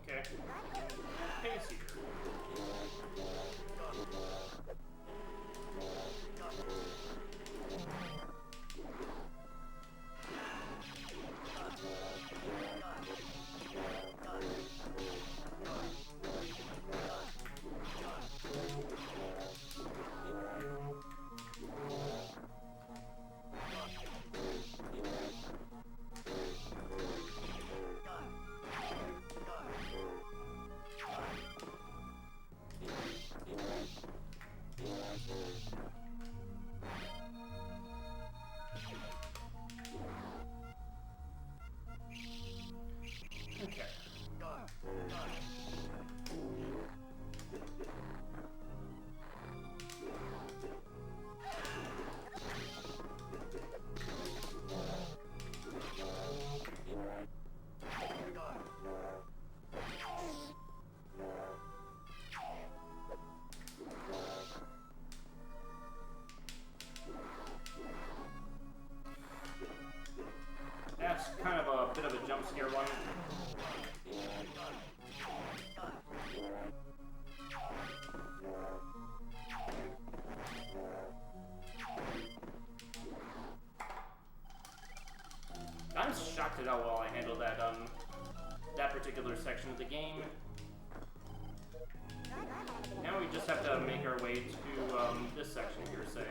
Okay. Pace here. Okay. That's kind of a bit of a jump scare one. I'm shocked at how well I handled that that particular section of the game. Now we just have to make our way to this section here, say.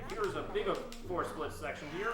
Here's a big four split section here.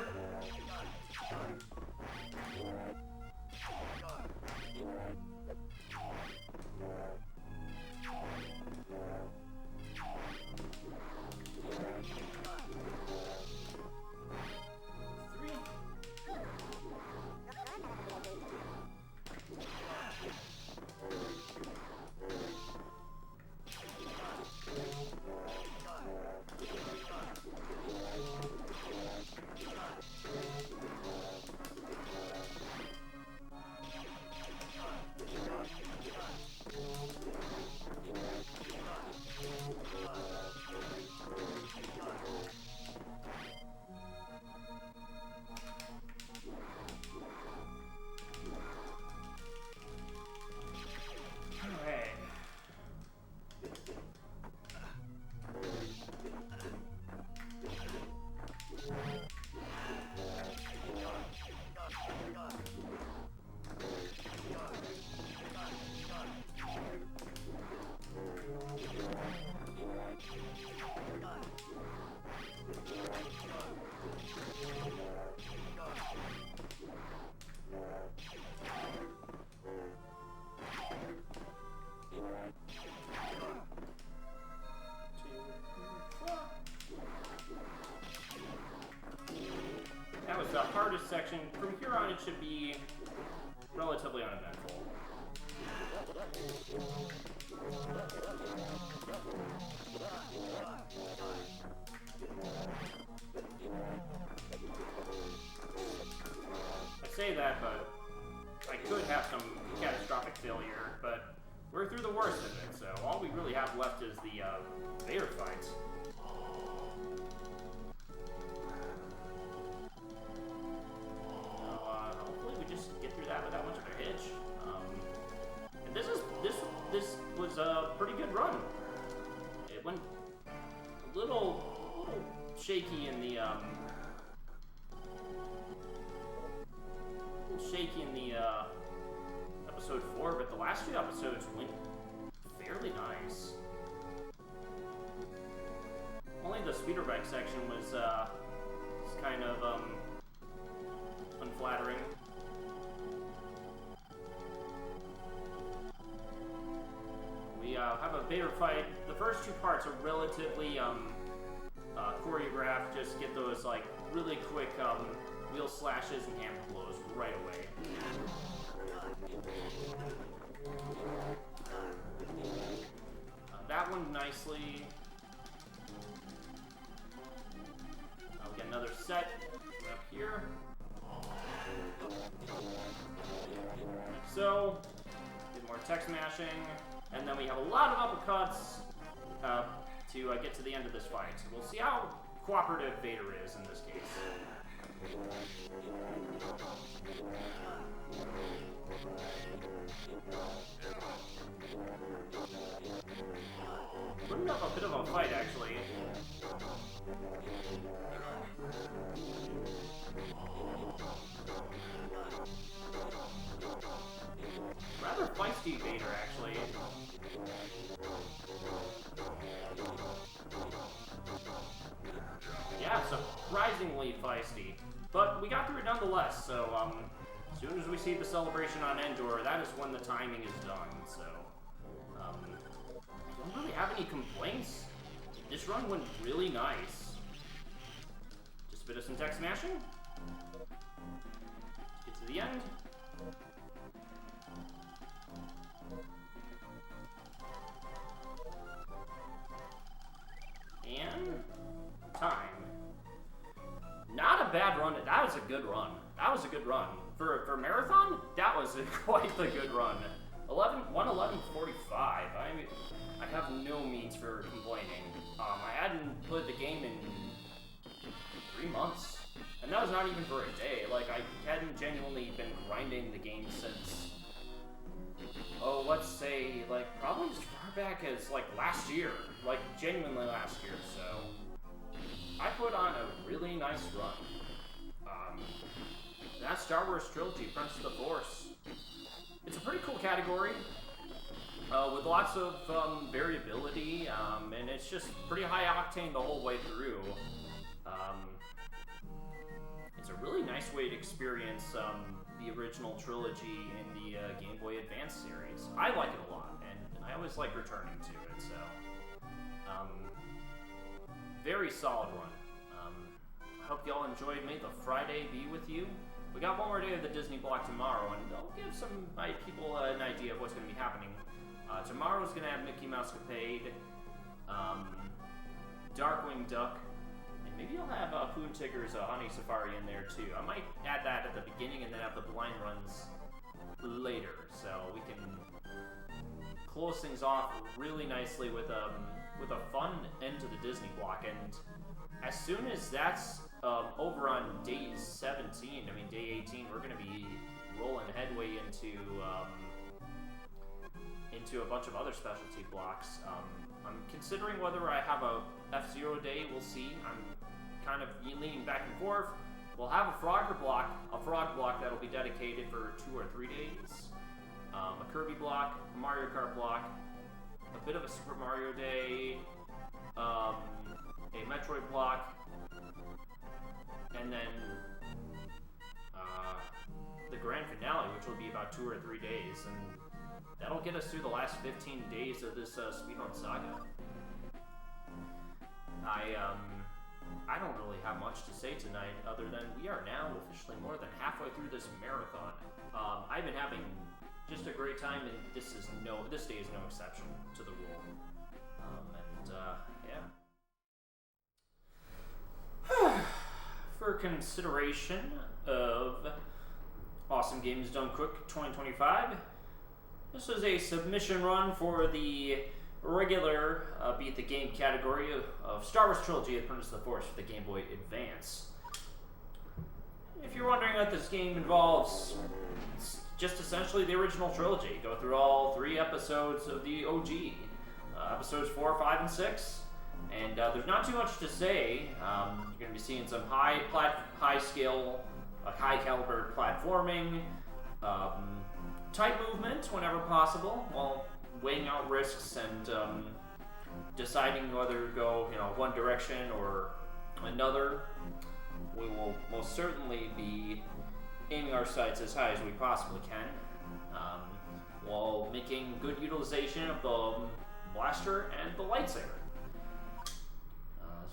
the hardest section. From here on, it should be relatively uneventful. I say that, but I could have some catastrophic failure, but we're through the worst of it, so all we really have left is the Vader fight. Hopefully we just get through that without much of a hitch. And this was a pretty good run. It went a little shaky in the episode 4, but the last few episodes went fairly nice. Only the speeder bike section was kind of unflattering. We have a Vader fight. The first two parts are relatively choreographed. Just get those like really quick wheel slashes and hammer blows right away. That one nicely. We got another set up here. So, get more tech smashing, and then we have a lot of uppercuts to get to the end of this fight. So we'll see how cooperative Vader is in this case. Putting up a bit of a fight, actually. Rather feisty Vader, actually. Yeah, surprisingly feisty. But we got through it nonetheless, so as soon as we see the celebration on Endor, that is when the timing is done, so I don't really have any complaints. This run went really nice. Just a bit of some tech smashing. Get to the end. And time. Not a bad run. That was a good run. That was a good run. For marathon, that was quite the good run. 1:11:45. I have no means for complaining. I hadn't played the game in 3 months. And that was not even for a day. Like, I hadn't genuinely been grinding the game since, oh, let's say, like, probably as far back as, like, last year. Like, genuinely last year, so I put on a really nice run. That's Star Wars Trilogy, Apprentice of the Force. It's a pretty cool category, with lots of variability, and it's just pretty high octane the whole way through. It's a really nice way to experience the original trilogy in the Game Boy Advance series. I like it a lot, and I always like returning to it, so very solid run. I hope y'all enjoyed. May the Friday be with you. We got one more day of the Disney block tomorrow, and I'll give some people an idea of what's going to be happening. Tomorrow's going to have Mickey Mousecapade, Darkwing Duck, and maybe I'll have Poon Tigger's Honey Safari in there too. I might add that at the beginning and then have the blind runs later, so we can close things off really nicely with a fun end to the Disney block. And as soon as that's over on day 17, I mean day 18, we're going to be rolling headway into a bunch of other specialty blocks. I'm considering whether I have a F-Zero day. We'll see. I'm kind of leaning back and forth. We'll have a frog block that'll be dedicated for 2 or 3 days. A Kirby block, a Mario Kart block, a bit of a Super Mario Day, a Metroid block, and then the grand finale, which will be about 2 or 3 days, and that'll get us through the last 15 days of this Speedrun saga. I don't really have much to say tonight other than we are now officially more than halfway through this marathon. I've been having just a great time, and this day is no exception to the rule. Yeah. For consideration of Awesome Games Done Quick 2025, this was a submission run for the regular Beat the Game category of Star Wars Trilogy, Apprentice of the Force for the Game Boy Advance. If you're wondering what this game involves, it's just essentially the original trilogy. Go through all 3 episodes of the OG, episodes 4, 5, and 6. And there's not too much to say. You're going to be seeing some high caliber platforming, tight movement whenever possible, while weighing out risks and deciding whether to go, one direction or another. We will most certainly be aiming our sights as high as we possibly can, while making good utilization of the blaster and the lightsaber.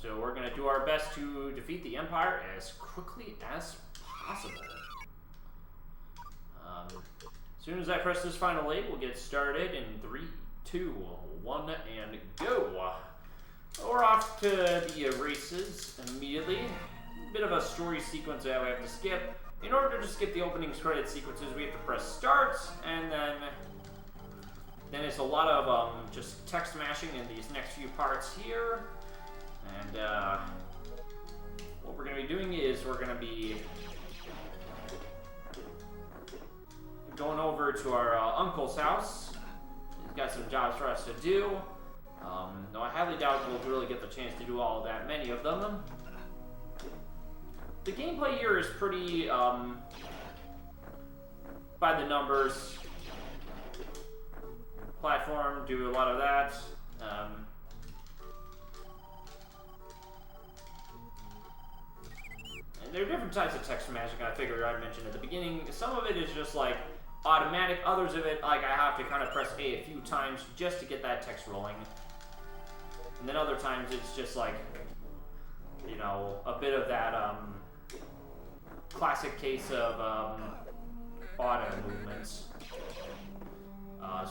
So we're going to do our best to defeat the Empire as quickly as possible. As soon as I press this final leg, we'll get started in 3, 2, 1, and go. We're off to the races immediately. A bit of a story sequence that we have to skip. In order to skip the opening credit sequences, we have to press start, and then it's a lot of just text mashing in these next few parts here. And what we're going to be doing is we're going to be going over to our uncle's house. He's got some jobs for us to do. No, I highly doubt we'll really get the chance to do all that many of them. The gameplay here is pretty by the numbers. Platform, do a lot of that. And there are different types of text magic I figured I'd mention at the beginning. Some of it is just like automatic, others of it like I have to kind of press A few times just to get that text rolling. And then other times it's just like, a bit of that classic case of auto movements.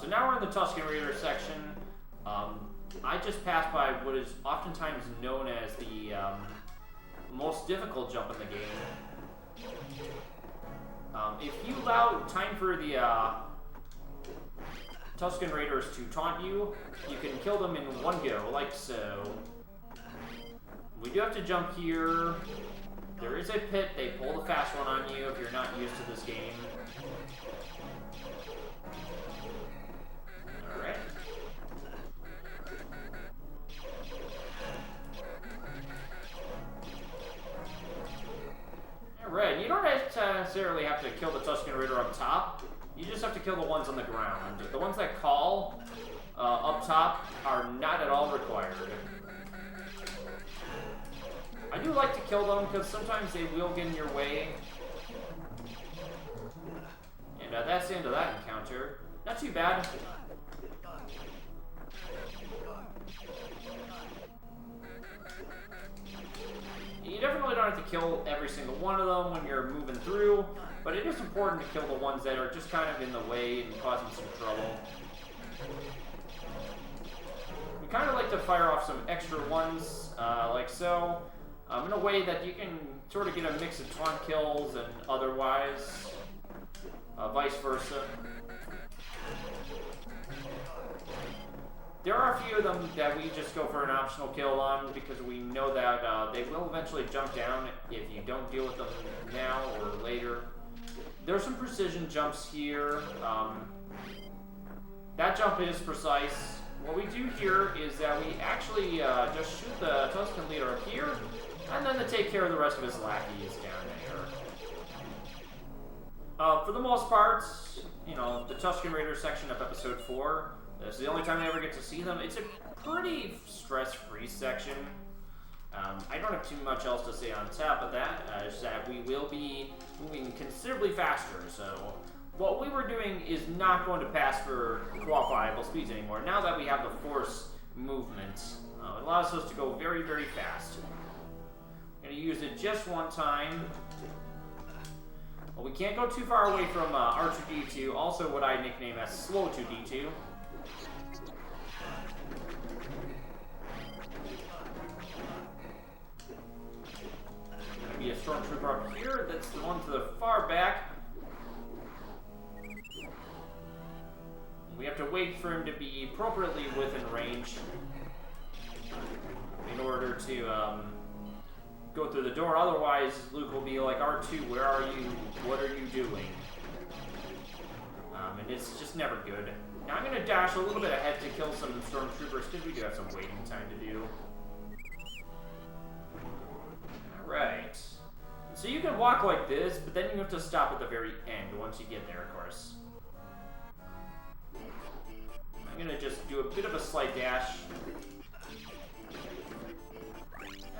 So now we're in the Tusken Raider section. I just passed by what is oftentimes known as the most difficult jump in the game. If you allow time for the Tusken Raiders to taunt you, you can kill them in one go, like so. We do have to jump here. There is a pit. They pull the fast one on you if you're not used to this game. Alright. Alright, you don't necessarily have to kill the Tusken Raider up top. You just have to kill the ones on the ground. The ones that call up top are not at all required. I do like to kill them because sometimes they will get in your way. And that's the end of that encounter. Not too bad. You definitely don't have to kill every single one of them when you're moving through, but it is important to kill the ones that are just kind of in the way and causing some trouble. We kind of like to fire off some extra ones, like so, in a way that you can sort of get a mix of taunt kills and otherwise, vice versa. There are a few of them that we just go for an optional kill on because we know that they will eventually jump down if you don't deal with them now or later. There's some precision jumps here. That jump is precise. What we do here is that we actually just shoot the Tusken leader up here, and then they take care of the rest of his lackeys down there. For the most part, the Tusken Raider section of Episode 4, this is the only time I ever get to see them. It's a pretty stress-free section. I don't have too much else to say on top of that, is that we will be moving considerably faster, so what we were doing is not going to pass for qualifiable speeds anymore. Now that we have the Force movement, it allows us to go very, very fast. gonna use it just one time. Well, we can't go too far away from R2-D2, also what I nickname as Slow 2D2. Gonna be a stormtrooper up here. That's the one to the far back. We have to wait for him to be appropriately within range in order to go through the door. Otherwise, Luke will be like, R2, where are you? What are you doing? And it's just never good. Now I'm going to dash a little bit ahead to kill some stormtroopers because we do have some waiting time to do. Alright. So you can walk like this, but then you have to stop at the very end once you get there, of course. I'm going to just do a bit of a slight dash.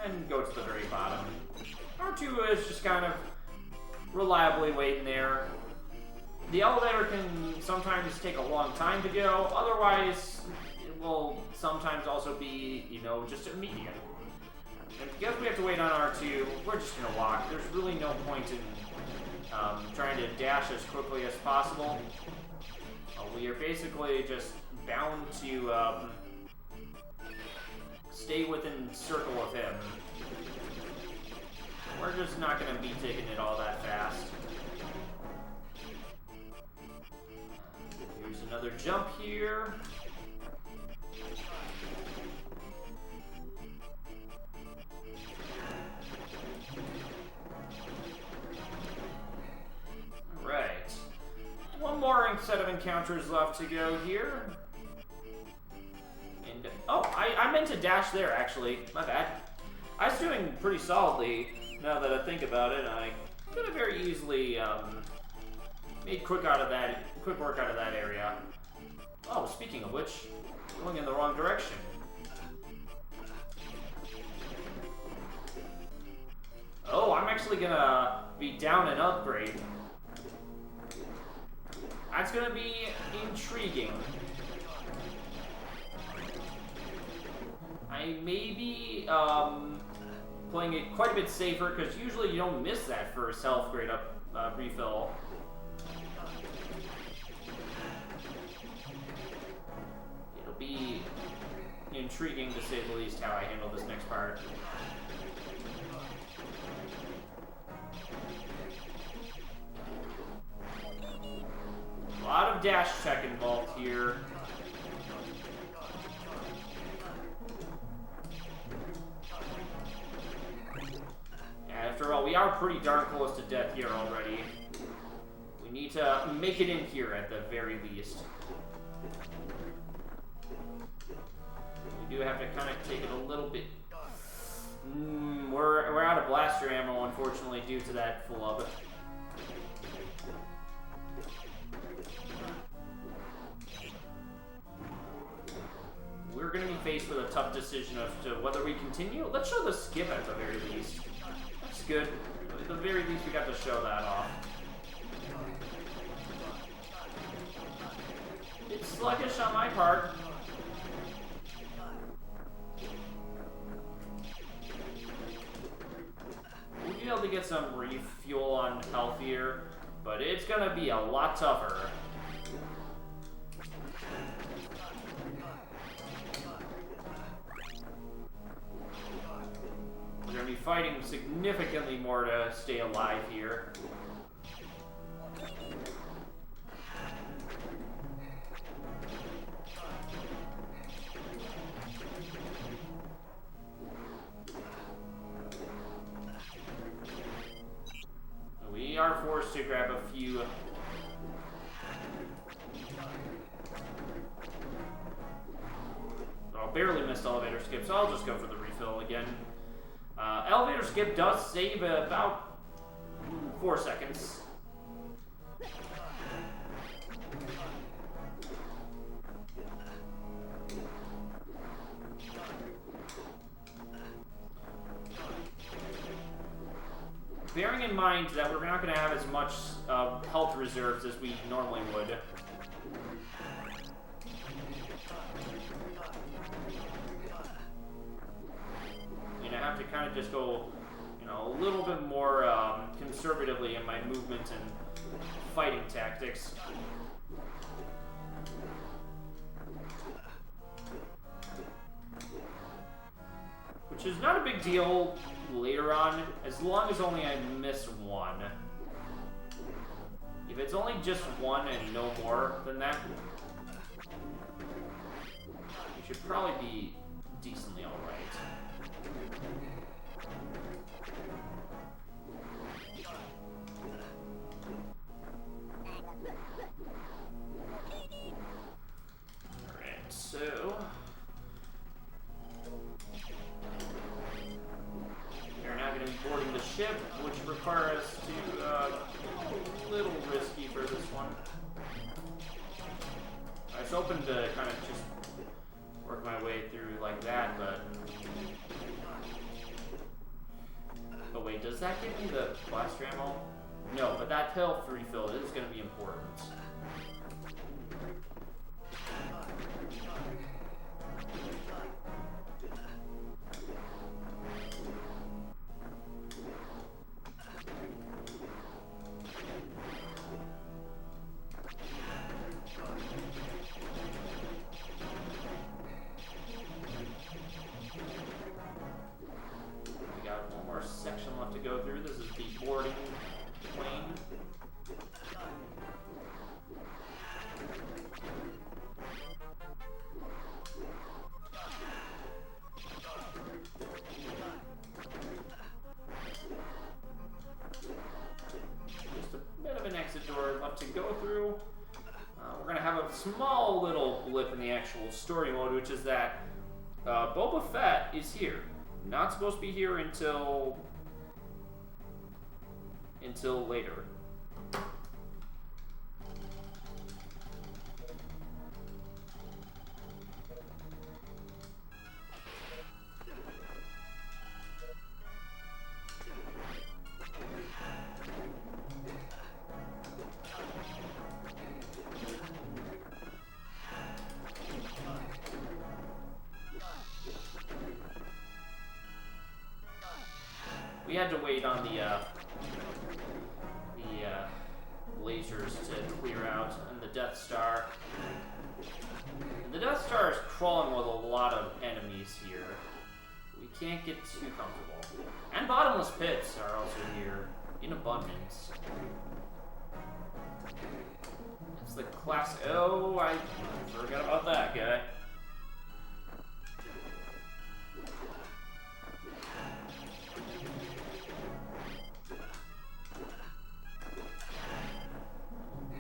And go to the very bottom. R2 is just kind of reliably waiting there. The elevator can sometimes take a long time to go. Otherwise, it will sometimes also be, you know, just immediate. And because we have to wait on R2, we're just going to walk. There's really no point in trying to dash as quickly as possible. We are basically just bound to stay within circle of him. We're just not going to be taking it all that fast. Here's another jump here. Alright. One more set of encounters left to go here. And, oh, I meant to dash there, actually. My bad. I was doing pretty solidly, now that I think about it. I could have very easily made quick work out of that area. Oh, speaking of which, going in the wrong direction. Oh, I'm actually gonna be down an upgrade. That's gonna be intriguing. I may be playing it quite a bit safer because usually you don't miss that first health grade up refill. It'll be intriguing to say the least how I handle this next part. A lot of dash tech involved here. After all, we are pretty darn close to death here already. We need to make it in here at the very least. We do have to kind of take it a little bit. We're out of blaster ammo, unfortunately, due to that flub. We're going to be faced with a tough decision as to whether we continue. Let's show the skip at the very least. That's good. At the very least, we got to show that off. It's sluggish on my part. We'll be able to get some refuel on health here, but it's going to be a lot tougher. We're going to be fighting significantly more to stay alive here. We are forced to grab a few. Oh, barely missed elevator skip, so I'll just go for the refill again. Elevator skip does save about 4 seconds. Bearing in mind that we're not going to have as much health reserves as we normally would. Have to kind of just go you know, a little bit more conservatively in my movement and fighting tactics. Which is not a big deal later on, as long as only I miss one. If it's only just one and no more than that, you should probably be decently alright. Alright, so we're now going to be boarding the ship, which requires us to a little risky for this one. I was hoping to kind of just work my way through like that, but wait, does that give me the blaster ammo? No, but that health refill is going to be important. Go through. This is the boarding plane. Just a bit of an exit door left to go through. We're going to have a small little blip in the actual story mode, which is that Boba Fett is here. Not supposed to be here until later. We had to wait on the lasers to clear out, and the Death Star. And the Death Star is crawling with a lot of enemies here. We can't get too comfortable. And bottomless pits are also here in abundance. It's the class. Oh, I forgot about that guy.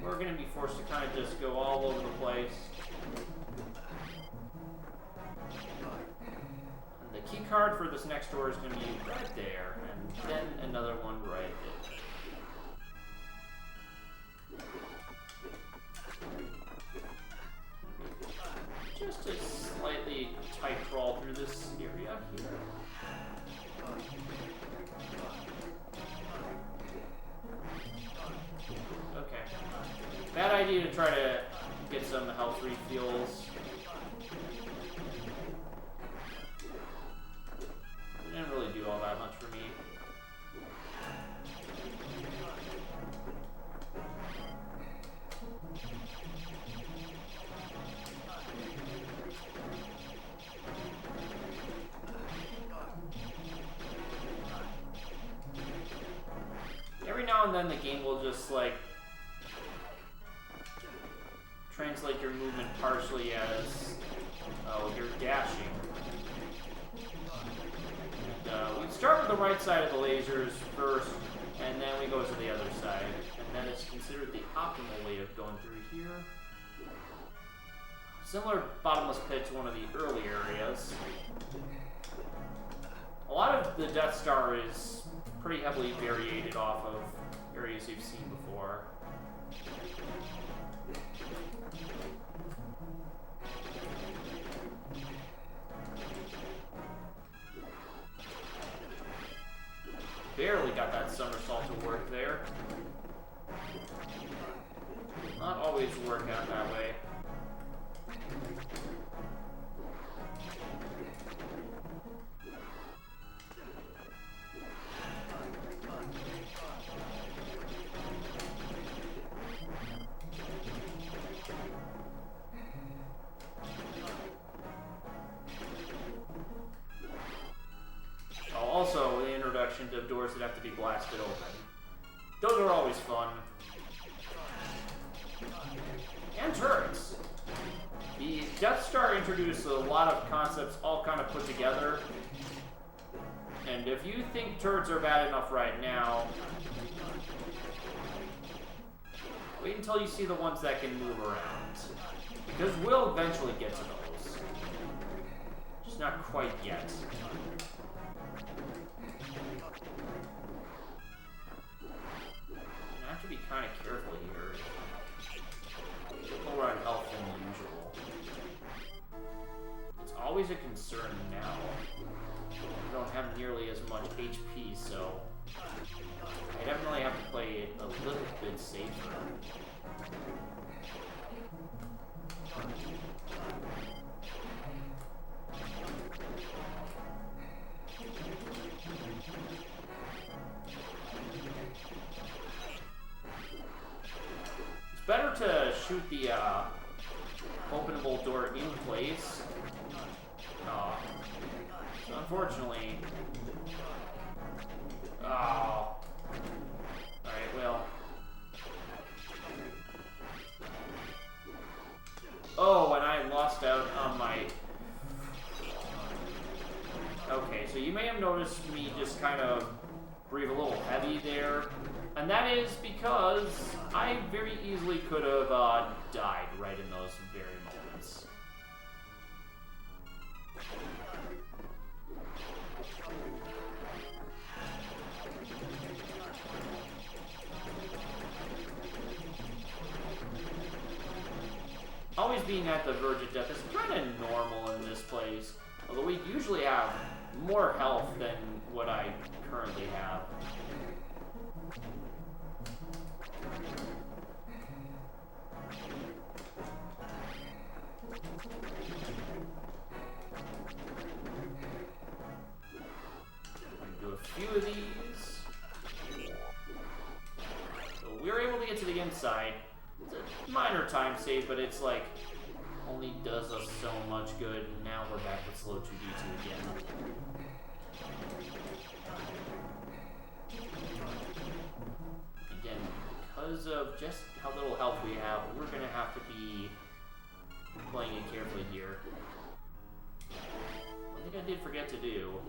We're going to be forced to kind of just go all over the place. And the key card for this next door is going to be right there, and then another one right there. Just a slightly tight crawl through this area here. Bad idea to try to get some health refills. It didn't really do all that much for me. Every now and then the game will just like translate your movement partially as, oh, you're dashing. And we start with the right side of the lasers first, and then we go to the other side. And that is considered the optimal way of going through here. Similar bottomless pit to one of the early areas. A lot of the Death Star is pretty heavily variated off of areas you've seen before. Barely got that somersault to work there. Not always work out that way. also the introduction to doors that have to be blasted open. Those are always fun. And turrets. The Death Star introduced a lot of concepts all kind of put together. And if you think turrets are bad enough right now, wait until you see the ones that can move around. Because we'll eventually get to those. Just not quite yet. I have to be kind of careful here. More on health than usual. It's always a concern now. I don't have nearly as much HP, so I definitely have to play it a little bit safer. It's better to shoot the openable door in place. So unfortunately, alright, well. Oh, and I lost out on my... Okay, so you may have noticed me just kind of breathe a little heavy there. And that is because I very easily could have died right in those very moments. Always being at the verge of death is kind of normal in this place, although we usually have more health than what I currently have. Do a few of these. So we're able to get to the inside. It's a minor time save, but it's like only does us so much good. And now we're back with slow 2D2 again. Again, because of just how little health we have, we're gonna have to be playing it carefully here. One thing I did forget to do.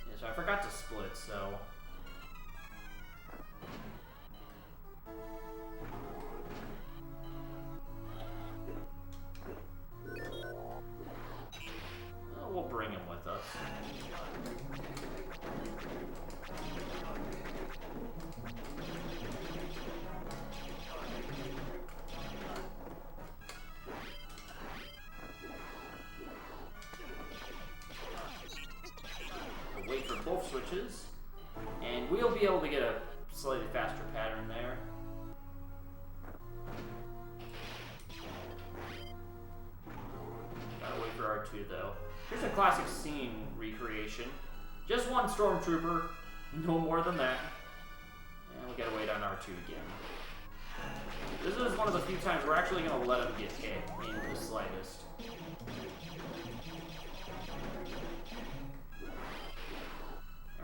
Yeah, so I forgot to split, so. Well, we'll bring him with us. Wait for both switches, and we'll be able to get a slightly faster pattern there. Gotta wait for R2 though. Here's a classic scene recreation. Just one stormtrooper, no more than that. And we gotta wait on R2 again. This is one of the few times we're actually gonna let him get hit in the slightest.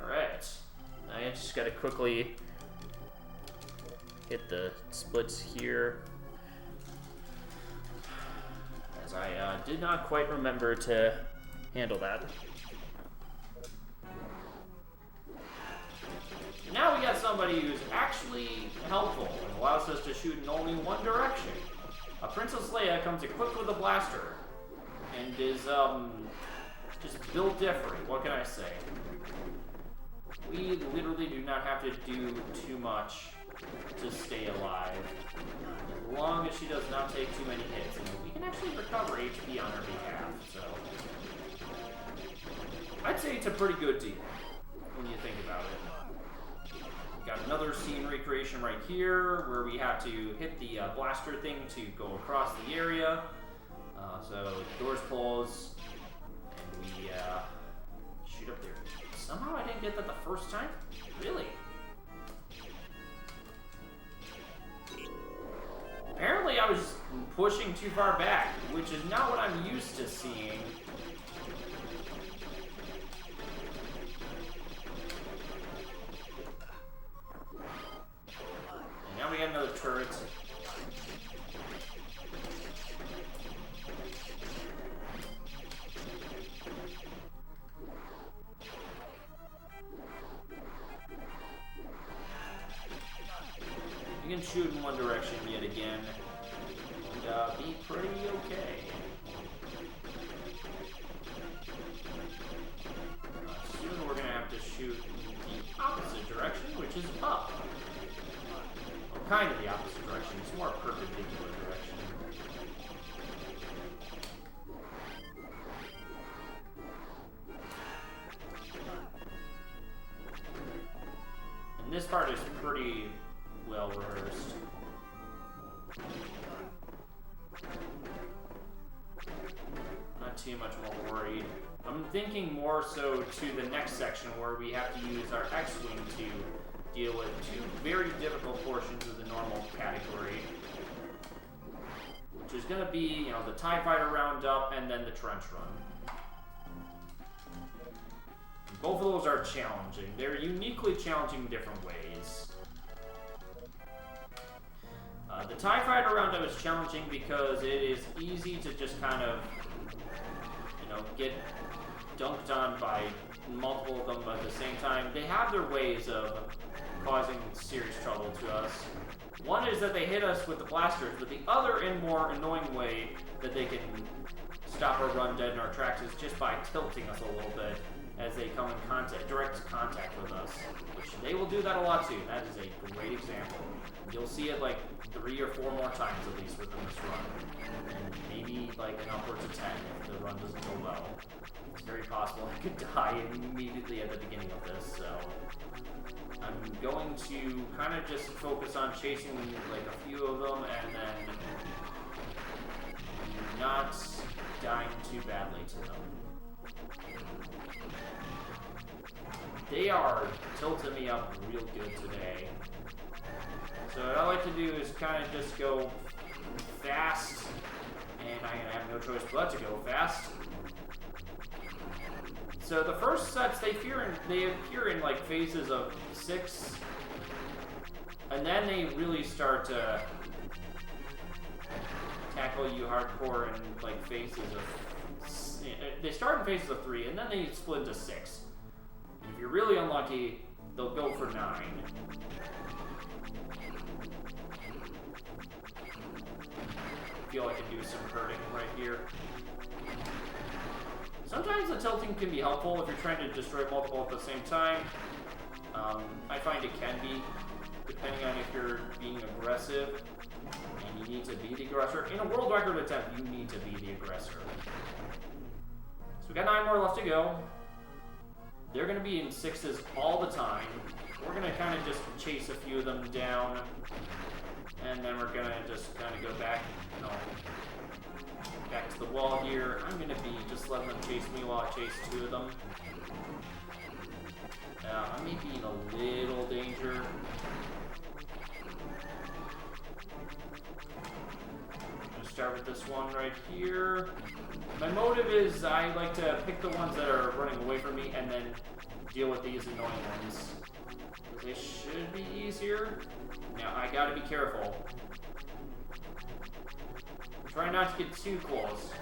Alright, I just gotta quickly hit the splits here, as I did not quite remember to handle that. And now we got somebody who's actually helpful and allows us to shoot in only one direction. Princess Leia comes equipped with a blaster and is just built different. What can I say? We literally do not have to do too much to stay alive, as long as she does not take too many hits. And we can actually recover HP on her behalf, so I'd say it's a pretty good deal when you think about it. We've got another scene recreation right here where we have to hit the blaster thing to go across the area. So doors close and we shoot up there. Somehow I didn't get that the first time? Really? Apparently I was pushing too far back, which is not what I'm used to seeing. And now we got another turret. You can shoot in one direction yet again, and be pretty okay. Soon we're going to have to shoot in the opposite direction, which is up. Well, kind of the opposite direction. It's more perpendicular direction. And this part is pretty well rehearsed. Not too much more worried. I'm thinking more so to the next section where we have to use our X-Wing to deal with two very difficult portions of the normal category. Which is going to be, you know, the TIE Fighter roundup and then the trench run. And both of those are challenging. They're uniquely challenging in different ways. The TIE Fighter roundup is challenging because it is easy to just kind of, you know, get dunked on by multiple of them, but at the same time, they have their ways of causing serious trouble to us. One is that they hit us with the blasters, but the other and more annoying way that they can stop our run dead in our tracks is just by tilting us a little bit as they come in direct contact with us, which they will do that a lot too. That is a great example. You'll see it like 3 or 4 more times at least within this run, and maybe like an upwards of 10 if the run doesn't go well. It's very possible I could die immediately at the beginning of this, so I'm going to kind of just focus on chasing like a few of them and then not dying too badly to them. They are tilting me up real good today. So what I like to do is kind of just go fast, and I have no choice but to go fast. So the first sets, they appear in like phases of 6, and then they really start to tackle you hardcore in like phases of. They start in phases of 3, and then they split into 6. And if you're really unlucky, they'll go for 9. I feel I can do some hurting right here. Sometimes the tilting can be helpful if you're trying to destroy multiple at the same time. I find it can be, depending on if you're being aggressive and you need to be the aggressor. In a world record attempt, you need to be the aggressor. So we got 9 more left to go. They're going to be in 6s all the time. We're going to kind of just chase a few of them down. And then we're gonna just kind of go back, you know, back to the wall here. I'm gonna be just letting them chase me while I chase 2 of them. I may be in a little danger. I'm gonna start with this one right here. My motive is I like to pick the ones that are running away from me and then deal with these annoying ones. They should be easier. Now, I gotta be careful. Try not to get too close.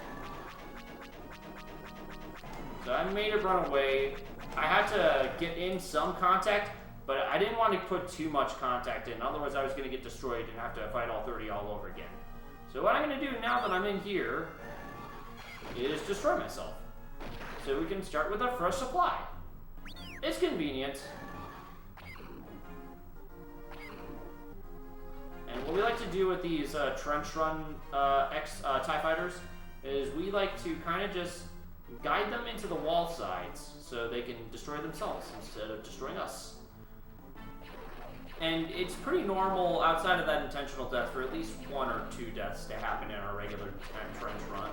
So I made it run away. I had to get in some contact, but I didn't want to put too much contact in. Otherwise, I was going to get destroyed and have to fight all 30 all over again. So what I'm going to do now that I'm in here is destroy myself. So we can start with a fresh supply. It's convenient. And what we like to do with these trench run TIE fighters is we like to kind of just guide them into the wall sides so they can destroy themselves instead of destroying us. And it's pretty normal outside of that intentional death for at least 1 or 2 deaths to happen in our regular trench run.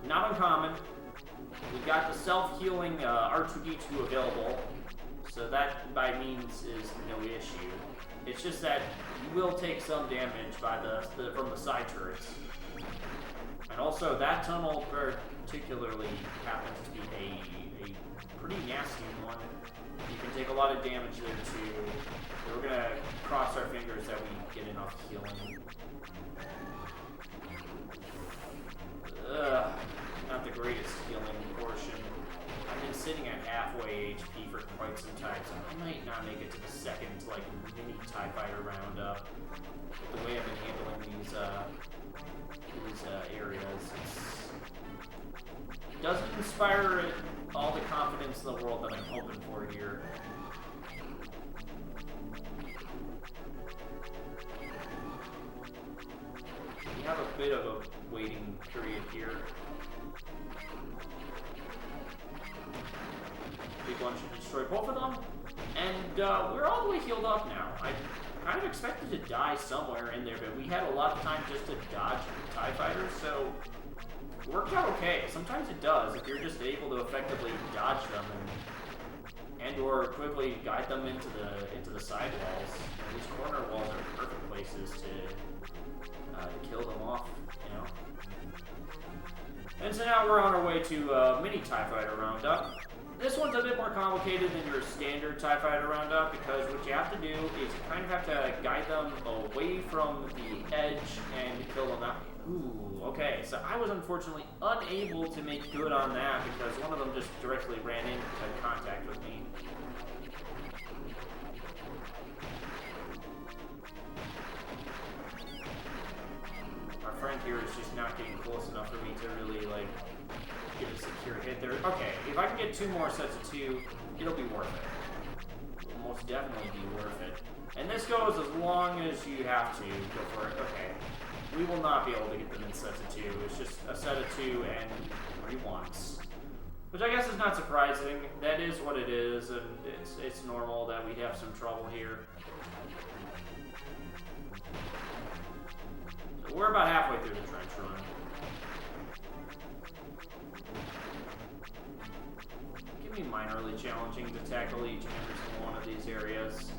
Not uncommon. We've got the self-healing R2-D2 available, so that by means is no issue. It's just that you will take some damage by from the side turrets. And also, that tunnel particularly happens to be a pretty nasty one. You can take a lot of damage there too. So we're gonna cross our fingers that we get enough healing. Not the greatest healing portion. I've been sitting at halfway HP for quite some time, so I might not make it to the second, like, mini TIE Fighter roundup. The way I've been handling these areas, it doesn't inspire all the confidence in the world that I'm hoping for here. We have a bit of a waiting period here. Big one should destroy both of them. And we're all the way healed up now. I kind of expected to die somewhere in there, but we had a lot of time just to dodge TIE Fighters, so it worked out okay. Sometimes it does, if you're just able to effectively dodge them and or quickly guide them into the side walls. And these corner walls are perfect places to kill them off, you know. And so now we're on our way to mini TIE Fighter roundup. This one's a bit more complicated than your standard TIE Fighter roundup because what you have to do is you kind of have to guide them away from the edge and kill them out. Ooh, okay. So I was unfortunately unable to make good on that because one of them just directly ran into contact with me. Our friend here is just not getting close enough for me to really, like, get a secure hit there. Okay, if I can get 2 more sets of 2, it'll be worth it. It'll most definitely be worth it. And this goes as long as you have to go for it. Okay. We will not be able to get them in sets of 2. It's just a set of 2 and 3 once. Which I guess is not surprising. That is what it is, and it's normal that we have some trouble here. So we're about halfway through the trench run. Minorly challenging to tackle each and every single one of these areas.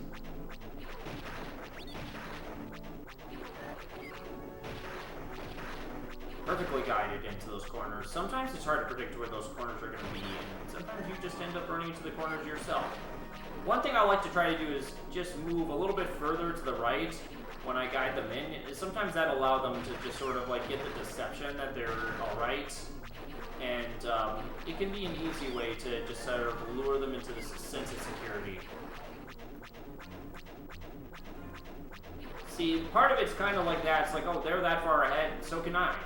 Perfectly guided into those corners. Sometimes it's hard to predict where those corners are going to be, and sometimes you just end up running into the corners yourself. One thing I like to try to do is just move a little bit further to the right when I guide them in. Sometimes that allows them to just sort of like get the deception that they're alright. And it can be an easy way to just sort of lure them into this sense of security. See, part of it's kind of like that. It's like, oh, they're that far ahead, so can I.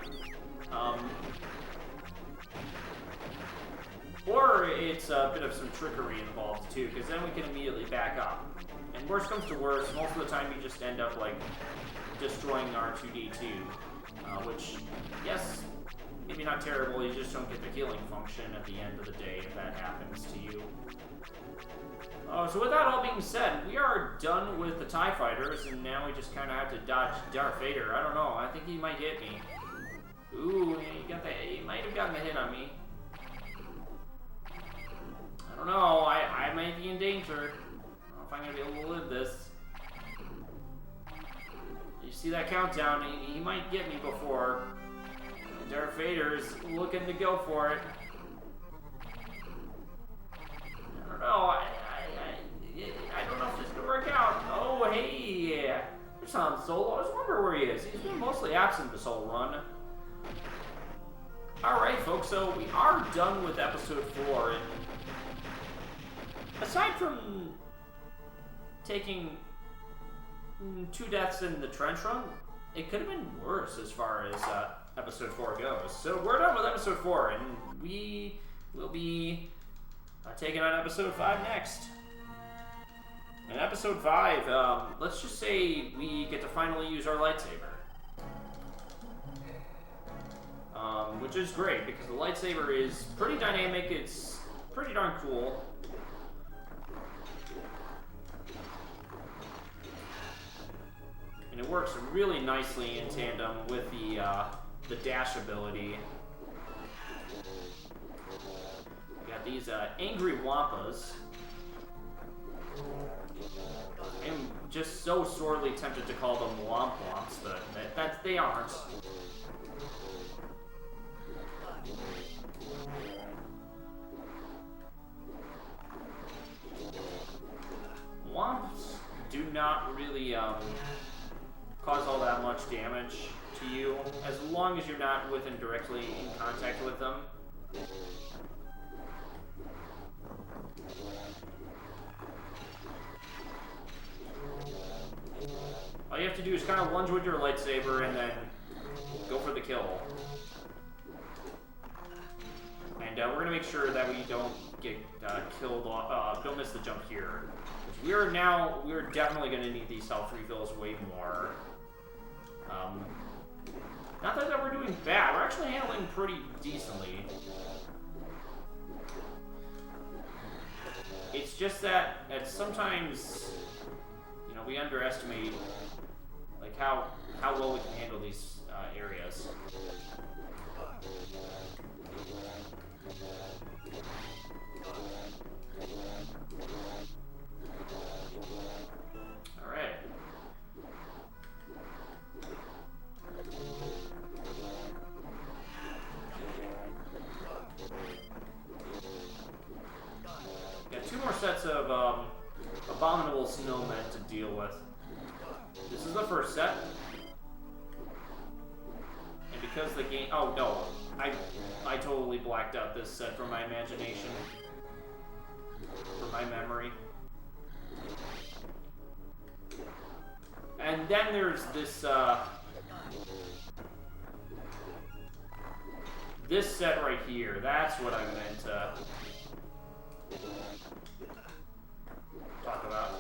Or it's a bit of some trickery involved, too, because then we can immediately back up. And worst comes to worst, most of the time you just end up, like, destroying R2-D2. Which, yes, maybe not terrible, you just don't get the healing function at the end of the day if that happens to you. So with that all being said, we are done with the TIE Fighters, and now we just kind of have to dodge Darth Vader. I don't know, I think he might hit me. Ooh, he might have gotten a hit on me. I don't know, I might be in danger. I don't know if I'm going to be able to live this. You see that countdown, he might get me before. Darth Vader's looking to go for it. I don't know. I don't know if this is gonna work out. Oh, hey, yeah. There's Han Solo. I was wondering where he is. He's been mostly absent this whole run. Alright, folks, so we are done with episode 4, and aside from taking 2 deaths in the trench run, it could have been worse as far as episode 4 goes. So we're done with episode 4, and we will be taking on episode 5 next. In episode 5, let's just say we get to finally use our lightsaber. Which is great, because the lightsaber is pretty dynamic, it's pretty darn cool. And it works really nicely in tandem with the dash ability. We got these angry wampas. I'm just so sorely tempted to call them Womp Womps, but they aren't. Womps do not really cause all that much damage to you, as long as you're not directly in contact with them. All you have to do is kind of lunge with your lightsaber and then go for the kill. And we're going to make sure that we don't get killed off, don't miss the jump here. We're definitely going to need these health refills way more. Not that we're doing bad, we're actually handling pretty decently. It's just that sometimes, you know, we underestimate like how well we can handle these areas. All right. Got 2 more sets of abominable snowmen to deal with. This is the first set. And because the game... Oh, no. I totally blacked out this set from my imagination. From my memory. And then there's this, this set right here. That's what I meant to talk about.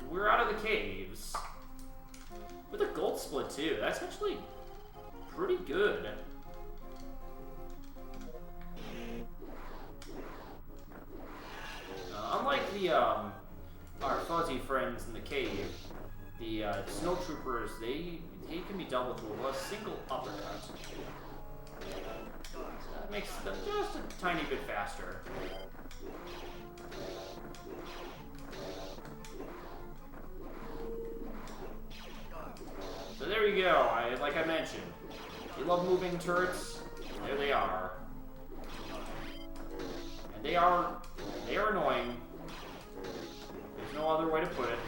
We're out of the caves. With a gold split, too. That's actually pretty good. Unlike the, our fuzzy friends in the cave, the snow troopers, they can be dealt with a single uppercut. So that makes them just a tiny bit faster. So there you go. Like I mentioned, if you love moving turrets, there they are. And they are annoying. There's no other way to put it.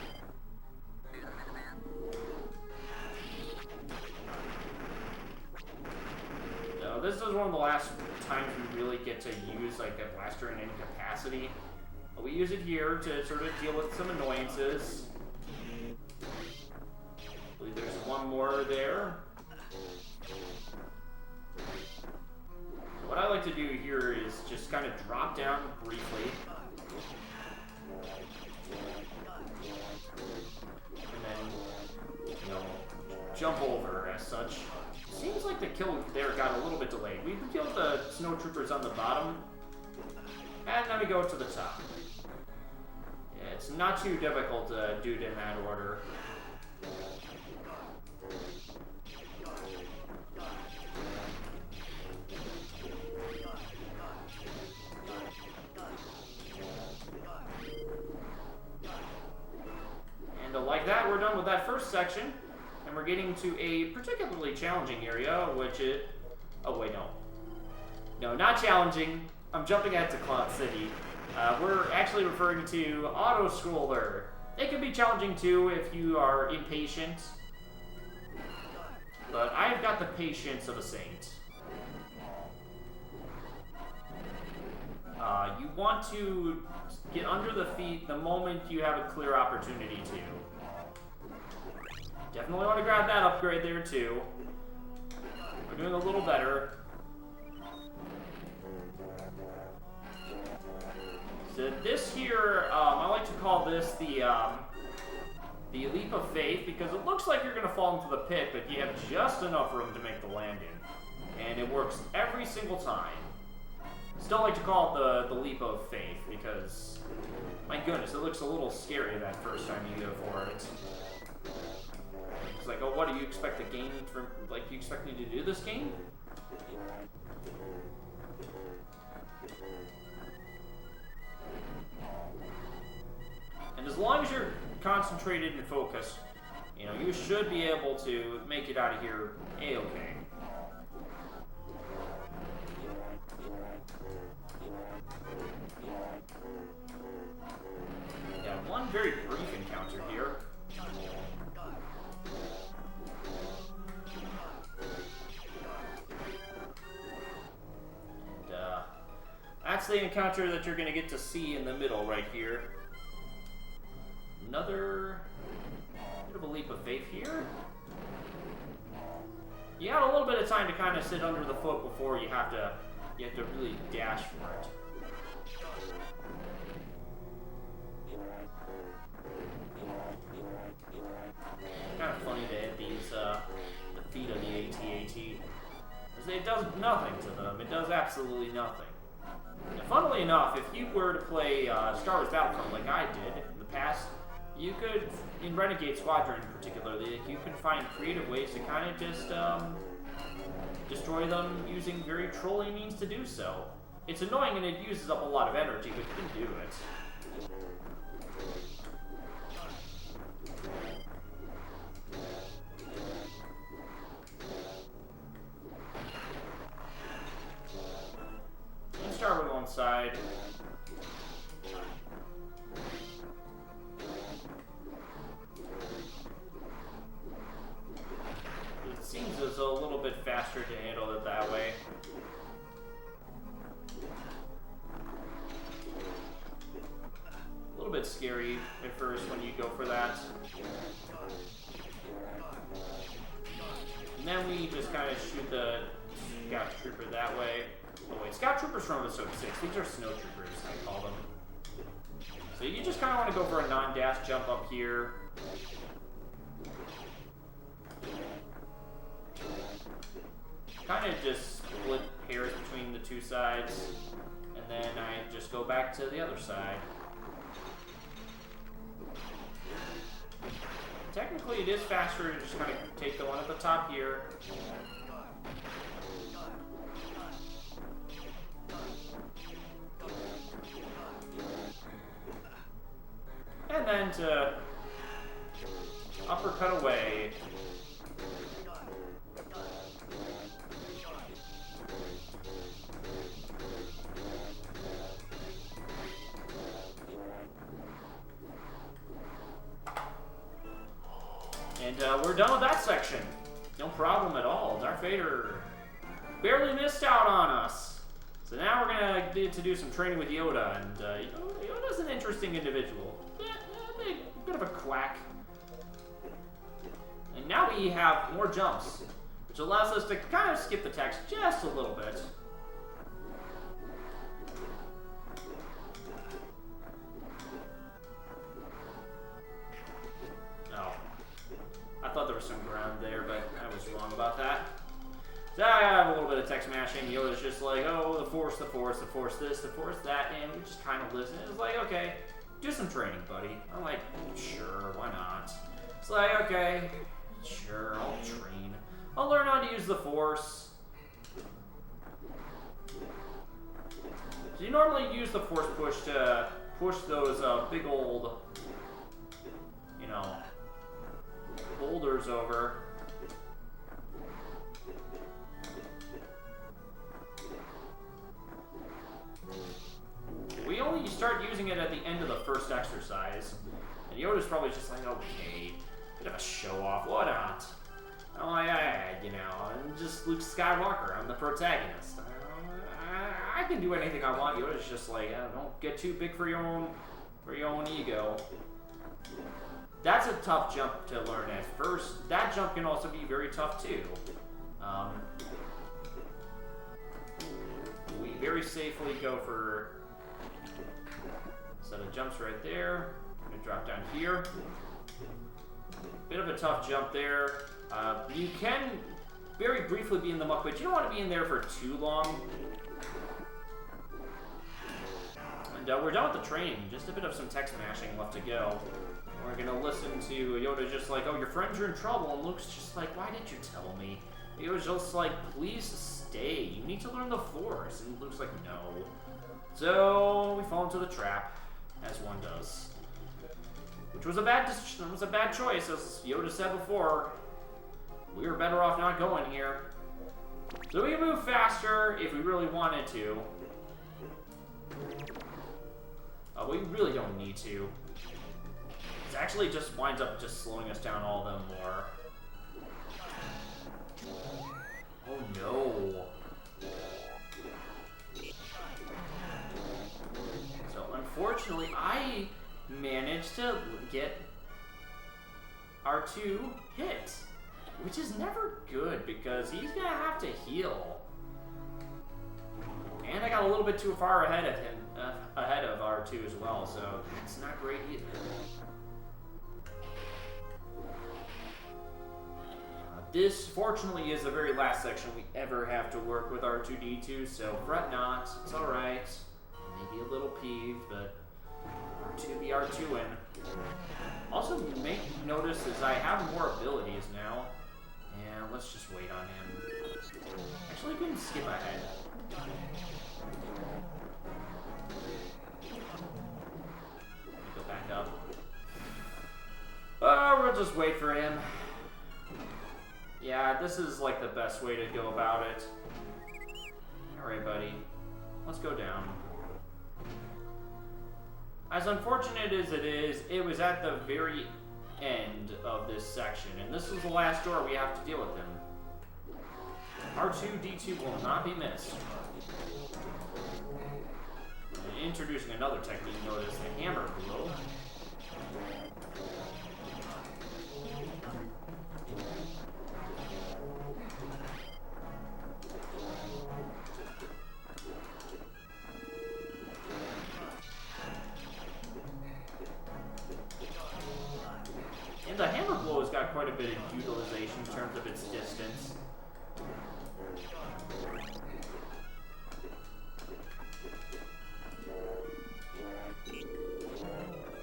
So this is one of the last times we really get to use like a blaster in any capacity. But we use it here to sort of deal with some annoyances. I believe there's one more there. What I like to do here is just kind of drop down briefly. And then, you know, jump over as such. Seems like the kill there got a little bit delayed. We killed the snow troopers on the bottom. And then we go to the top. Yeah, it's not too difficult to do it in that order. And like that, we're done with that first section. And we're getting to a particularly challenging area, which is... Oh, wait, no. No, not challenging. I'm jumping ahead to Cloud City. We're actually referring to Auto-Scroller. It can be challenging, too, if you are impatient. But I've got the patience of a saint. You want to get under the feet the moment you have a clear opportunity to. Definitely want to grab that upgrade there, too. We're doing a little better. So this here, I like to call this the leap of faith, because it looks like you're going to fall into the pit, but you have just enough room to make the landing. And it works every single time. Still like to call it the leap of faith, because, my goodness, it looks a little scary that first time you go for it. It's like, oh, what, do you expect the game from, like, you expect me to do this game? as long as you're concentrated and focused, you know, you should be able to make it out of here A-okay. Yeah, one very brief encounter here. And that's the encounter that you're going to get to see in the middle right here. Another bit of a leap of faith here. You have a little bit of time to kind of sit under the foot before you have to really dash for it. Kind of funny to hit these the feet of the AT-AT. It does nothing to them. It does absolutely nothing. And funnily enough, if you were to play Star Wars Battlefront like I did in the past, you could, in Renegade Squadron particularly, you can find creative ways to kind of just destroy them using very trolling means to do so. It's annoying and it uses up a lot of energy, but you can do it. Let's start with one side. It seems as a little bit faster to handle it that way. A little bit scary at first when you go for that. And then we just kind of shoot the Scout Trooper that way. Oh wait, Scout Troopers from episode 6. These are Snow Troopers, I call them. So you just kind of want to go for a non-dash jump up here. Kind of just split hairs between the two sides. And then I just go back to the other side. Technically it is faster to just kind of take the one at the top here. And then to uppercut away. And we're done with that section. No problem at all. Darth Vader barely missed out on us. So now we're going to get to do some training with Yoda. And Yoda's an interesting individual. A bit of a quack. And now we have more jumps, which allows us to kind of skip the text just a little bit. Oh. I thought there was some ground there, but I was wrong about that. So I have a little bit of text mashing. Yoda's just like, oh, the Force, the Force, the Force this, the Force that, and we just kind of listen. It's like, okay, do some training, buddy. I'm like, sure, why not? It's like, okay, sure, I'll train. I'll learn how to use the Force. So you normally use the Force push to push those big old, you know, boulders over. We only start using it at the end of the first exercise. And Yoda's probably just like, okay, bit of a show-off, what not? I'm like, you know, I'm just Luke Skywalker, I'm the protagonist. I can do anything I want. Yoda's just like, don't get too big for your own ego. That's a tough jump to learn at first. That jump can also be very tough too. We very safely go for a set of jumps right there. I'm gonna drop down here. Bit of a tough jump there. You can very briefly be in the muck, but you don't want to be in there for too long. And we're done with the training. Just a bit of some text mashing left to go. We're gonna listen to Yoda just like, oh, your friends are in trouble, and Luke's just like, why did you tell me? Yoda's just like, please stay. You need to learn the Force. And Luke's like, no. So we fall into the trap, as one does. which was a bad choice, as Yoda said before. We were better off not going here. So we can move faster if we really wanted to. We really don't need to. It actually just winds up just slowing us down all them more. Oh no. So unfortunately, I managed to get R2 hit, which is never good because he's gonna have to heal. And I got a little bit too far ahead of him, ahead of R2 as well, so that's not great either. This, fortunately, is the very last section we ever have to work with R2-D2, so fret not, it's alright. Maybe a little peeved, but R2 be R2-ing. Also, make notice is I have more abilities now, and let's just wait on him. Actually, we can skip ahead. Go back up. We'll just wait for him. Yeah, this is like the best way to go about it. Alright, buddy. Let's go down. As unfortunate as it is, it was at the very end of this section, and this is the last door we have to deal with him. R2-D2 will not be missed. And introducing another technique, notice the hammer blow. And the hammer blow has got quite a bit of utilization in terms of its distance.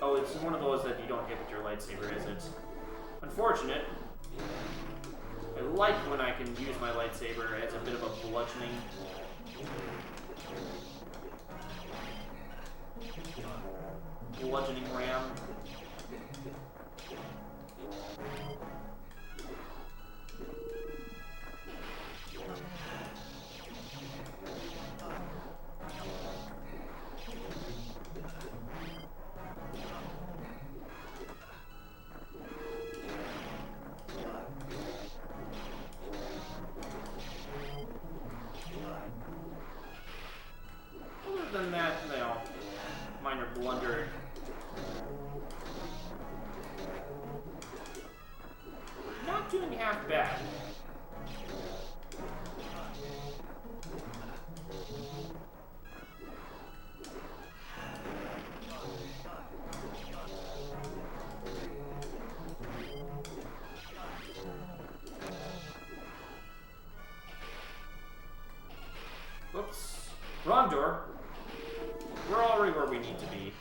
Oh, it's one of those that you don't hit with your lightsaber, is it? Unfortunate. I like when I can use my lightsaber as a bit of a bludgeoning. Bludgeoning ram. Other than that, you know, minor blunder. Not doing half bad. Whoops. Wrong door. We're already where we need to be.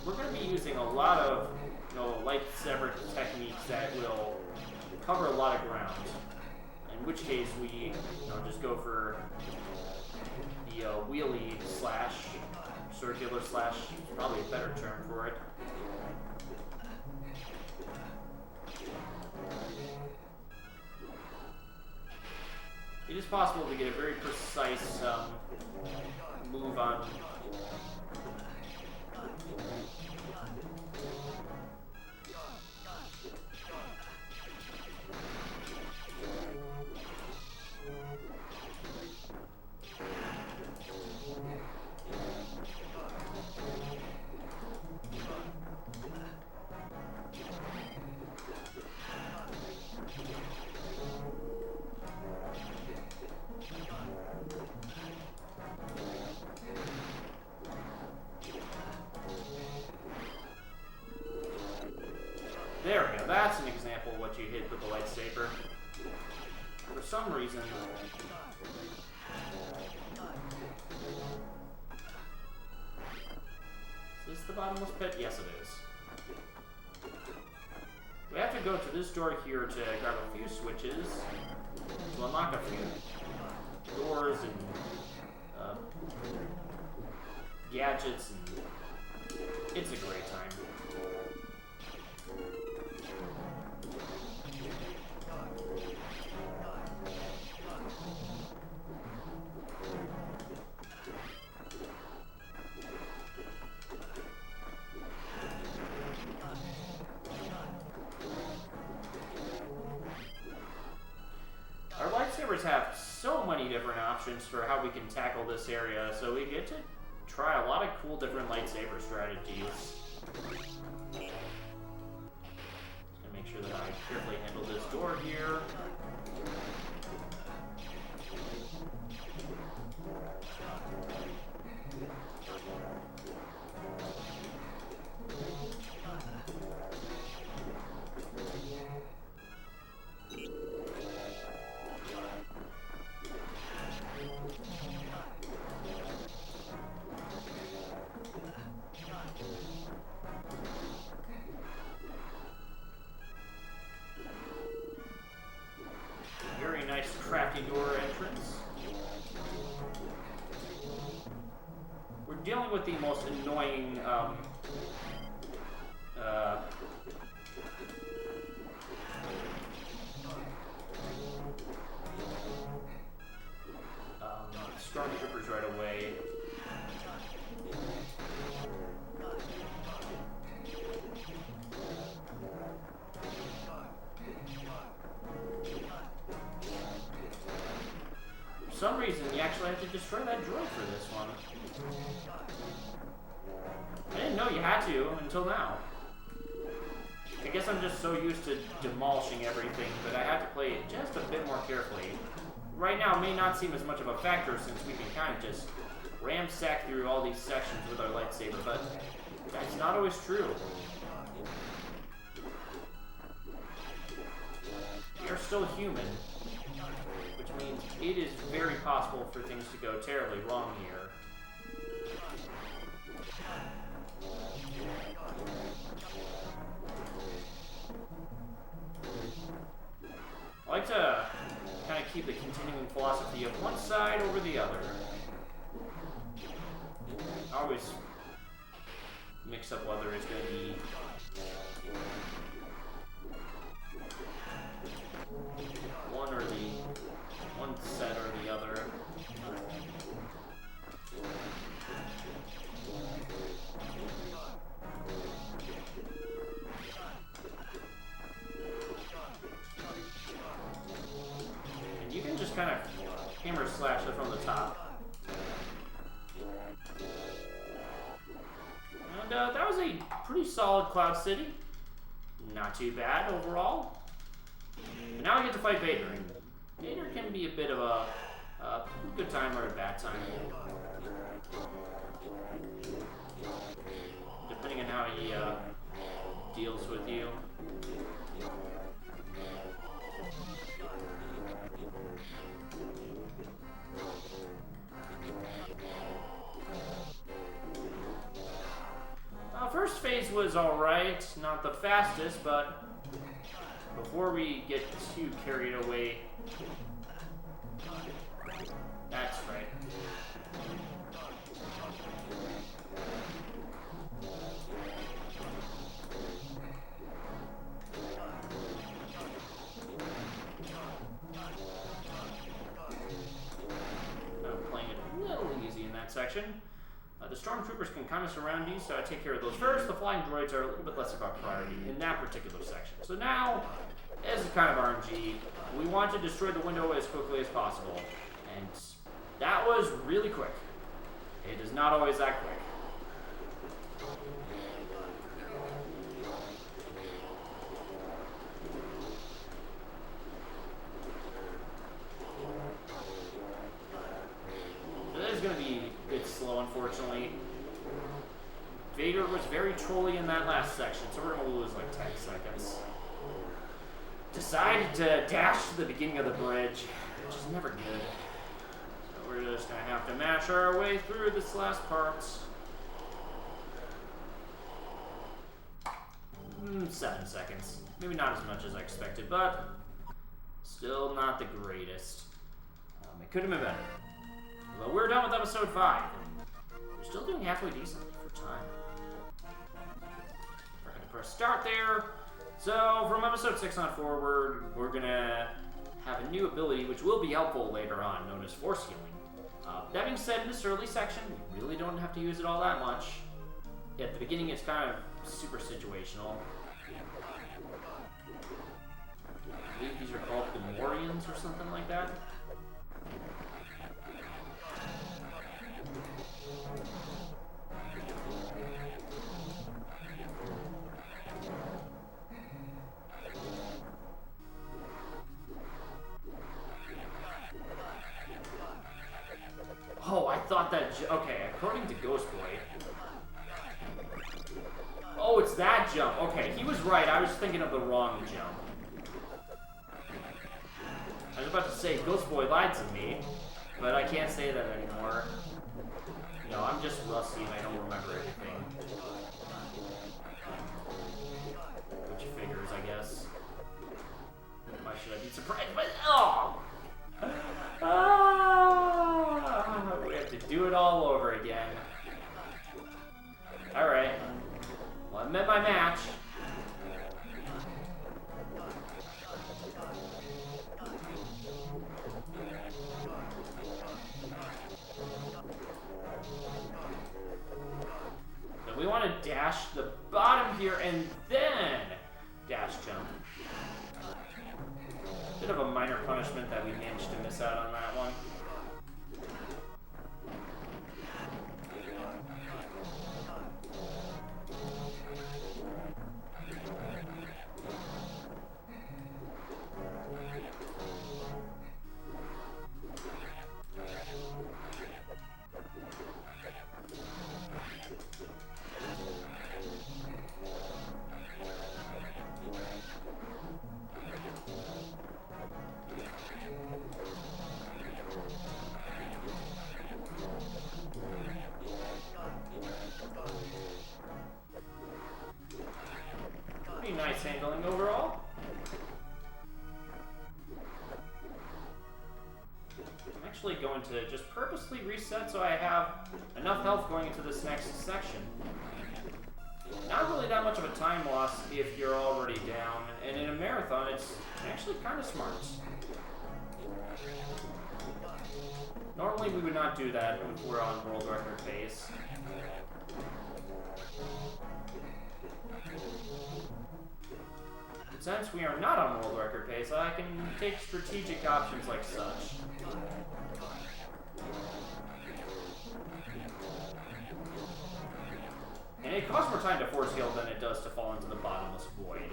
We're going to be using a lot of, lightsaber techniques that will cover a lot of ground. In which case we, just go for the wheelie slash, circular slash, probably a better term for it. It is possible to get a very precise move on. There we go, that's an example of what you hit with the lightsaber. For some reason, the bottomless pit? Yes, it is. We have to go to this door here to grab a few switches to unlock a few doors and gadgets, and it's a great time. Our lightsabers have so many different options for how we can tackle this area, so we get to try a lot of cool different lightsaber strategies. Just gonna make sure that I carefully handle this door here. Very nice crafty door entrance. We're dealing with the most annoying stormtroopers right away. For some reason, you actually have to destroy that droid for this one. I didn't know you had to until now. I guess I'm just so used to demolishing everything, but I have to play it just a bit more carefully. Right now, it may not seem as much of a factor since we can kind of just ramsack through all these sections with our lightsaber, but that's not always true. We are still human, which means it is very possible for things to go terribly wrong here. I like to kind of keep the continuing philosophy of one side over the other. I always mix up whether it's going to be one set or the other. And you can just kind of hammer slash it from the top. And that was a pretty solid Cloud City. Not too bad overall. But now we get to fight Vader. And Vader can be a bit of a good time or a bad time, depending on how he deals with you. First phase was alright, not the fastest, but before we get too carried away, that's right. I'm playing it a little easy in that section. The stormtroopers can kind of surround you, so I take care of those first. The flying droids are a little bit less of a priority in that particular section. So now, as a kind of RNG, we want to destroy the window as quickly as possible. And that was really quick. It is not always that quick. That is going to be a bit slow, unfortunately. Vader was very trolly in that last section, so we're going to lose like 10 seconds. Decided to dash to the beginning of the bridge, which is never good. So we're just going to have to mash our way through this last part. 7 seconds. Maybe not as much as I expected, but still not the greatest. It could have been better. But we're done with episode 5. We're still doing halfway decently for time. We're going to press start there. So from episode 6 on forward, we're going to have a new ability which will be helpful later on, known as force healing. That being said, in this early section, we really don't have to use it all that much. At the beginning, it's kind of super situational. I believe these are called Gamorreans or something like that. Oh, I thought that... Okay, according to Ghost Boy... Oh, it's that jump. Okay, he was right. I was thinking of the wrong jump. I was about to say, Ghost Boy lied to me, but I can't say that anymore. No, I'm just rusty and I don't remember anything. Which figures, I guess. Why should I be surprised? But oh! We have to do it all over again. Alright. Well, I met my match. So we want to dash the bottom here and then dash jump. Bit of a minor punishment that we managed to miss out on that one. Nice handling overall. I'm actually going to just purposely reset so I have enough health going into this next section. Not really that much of a time loss if you're already down, and in a marathon it's actually kind of smart. Normally we would not do that if we're on world record pace. Since we are not on world record pace, I can take strategic options like such. And it costs more time to force heal than it does to fall into the bottomless void.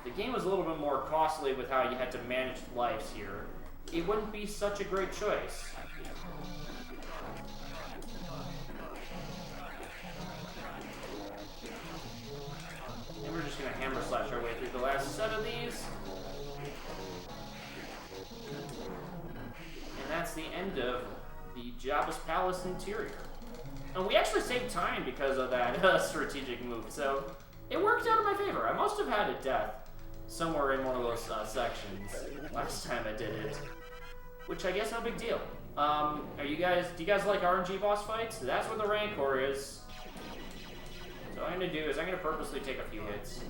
If the game was a little bit more costly with how you had to manage lives here, it wouldn't be such a great choice. And we're just going to hammer slash our way through the last set of these. And that's the end of the Jabba's Palace interior. And we actually saved time because of that strategic move, so it worked out in my favor. I must have had a death somewhere in one of those sections last time I did it, which I guess no big deal. Do you guys like RNG boss fights? That's where the Rancor is. So what I'm going to do is I'm going to purposely take a few hits.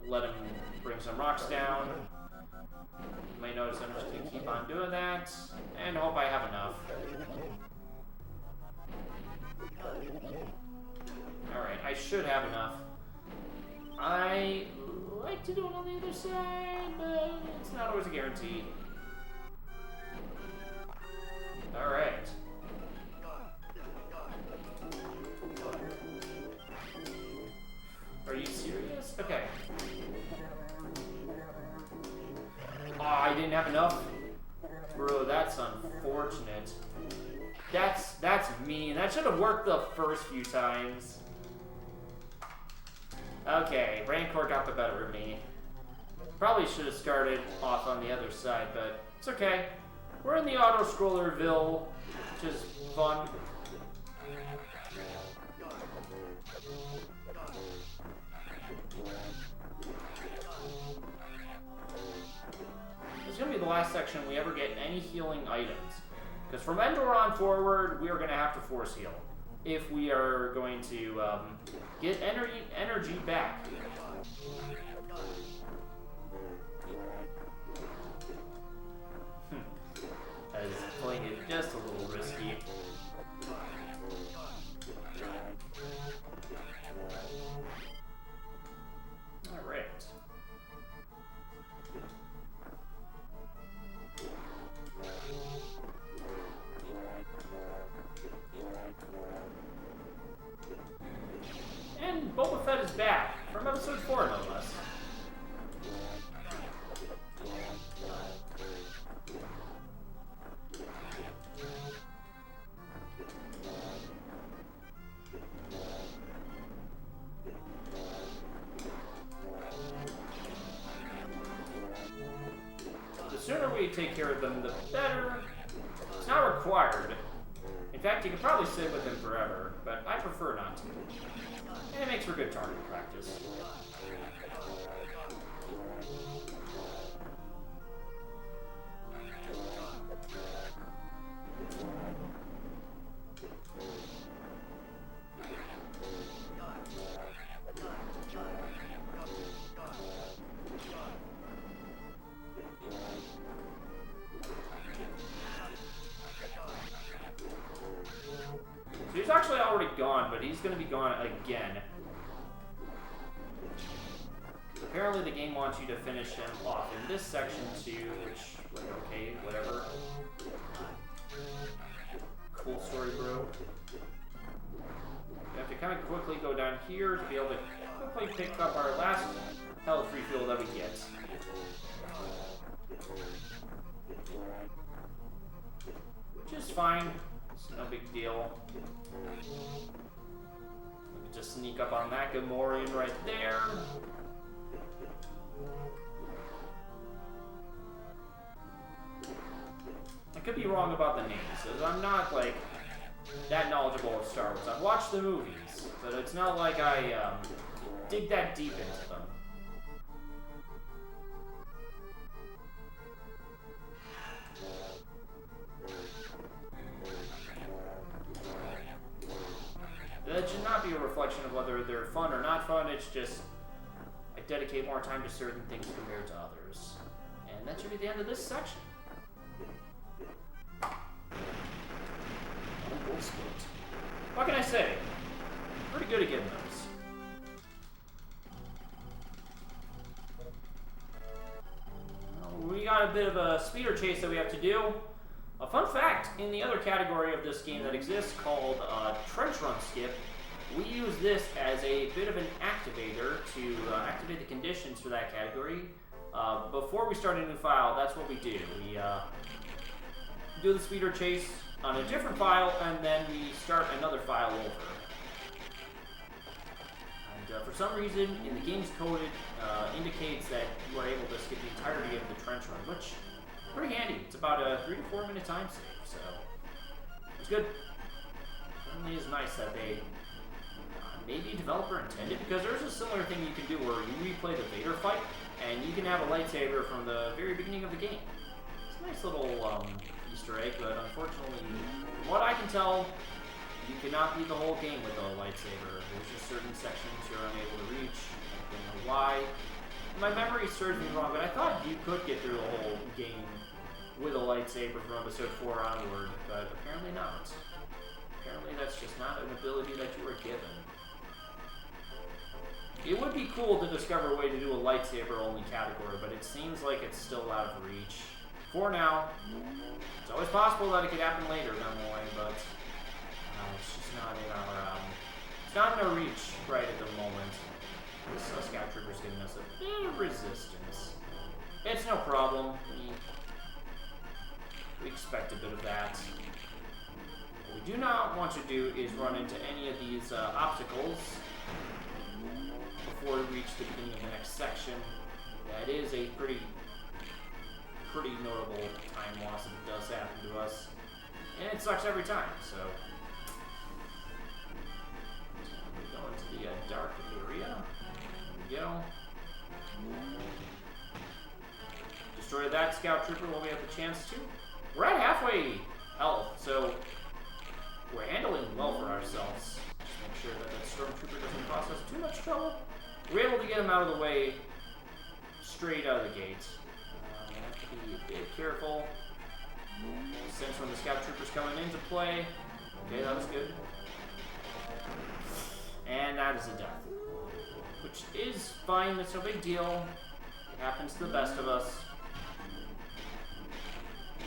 Let him bring some rocks down. You may notice I'm just going to keep on doing that, and hope I have enough. Alright, I should have enough. I like to do it on the other side, but it's not always a guarantee. Alright. Are you serious? Okay. Oh, I didn't have enough? Bro, that's unfortunate. That's mean. That should have worked the first few times. Okay, Rancor got the better of me. Probably should have started off on the other side, but it's okay. We're in the auto-scrollerville, which is fun. last section we ever get any healing items. Because from Endor on forward, we are going to have to force heal if we are going to get energy back. That is playing it just a little risky. Alright. And Boba Fett is back from episode 4, no less. The sooner we take care of them, the better. It's not required. In fact, you could probably sit with him forever, but I prefer not to. And it makes for good target practice. So he's actually already gone, but he's going to be gone again. Apparently the game wants you to finish him off in this section too, which, like, okay, whatever. Cool story, bro. We have to kind of quickly go down here to be able to quickly pick up our last health refill that we get. Which is fine. It's no big deal. Let me just sneak up on that Gamorrean right there. I could be wrong about the names, because I'm not, like, that knowledgeable of Star Wars. I've watched the movies, but it's not like I dig that deep into them. That should not be a reflection of whether they're fun or not fun. It's just I dedicate more time to certain things compared to others. And that should be the end of this section. What can I say? Pretty good at getting those. We got a bit of a speeder chase that we have to do. A fun fact, in the other category of this game that exists called Trench Run Skip, we use this as a bit of an activator to activate the conditions for that category. Before we start a new file, that's what we do. We do the speeder chase on a different file, and then we start another file over. And for some reason, in the game's code, it indicates that you are able to skip the entirety of the trench run, which is pretty handy. It's about a 3 to 4 minute time save, so it's good. Certainly is nice that they maybe developer intended, because there's a similar thing you can do where you replay the Vader fight, and you can have a lightsaber from the very beginning of the game. It's a nice little Easter egg, but unfortunately, from what I can tell, you cannot beat the whole game with a lightsaber. There's just certain sections you're unable to reach. I don't know why. My memory serves me wrong, but I thought you could get through the whole game with a lightsaber from episode 4 onward, but apparently not. Apparently that's just not an ability that you were given. It would be cool to discover a way to do a lightsaber-only category, but it seems like it's still out of reach. For now. It's always possible that it could happen later down the line, but it's just not in our it's not in our reach right at the moment. This Scout Trooper's giving us a bit of resistance. It's no problem. We expect a bit of that. What we do not want to do is run into any of these obstacles before we reach the beginning of the next section. That is a pretty notable time loss if it does happen to us. And it sucks every time, so. We go into the dark area. There we go. destroy that scout trooper when we have the chance to. We're at halfway health, so we're handling well for ourselves. Just make sure that that stormtrooper doesn't cause us too much trouble. We're able to get him out of the way straight out of the gate. We have to be a bit careful. Sense when the scout trooper's coming into play. Okay, that was good. And that is a death. Which is fine, it's no big deal. It happens to the best of us.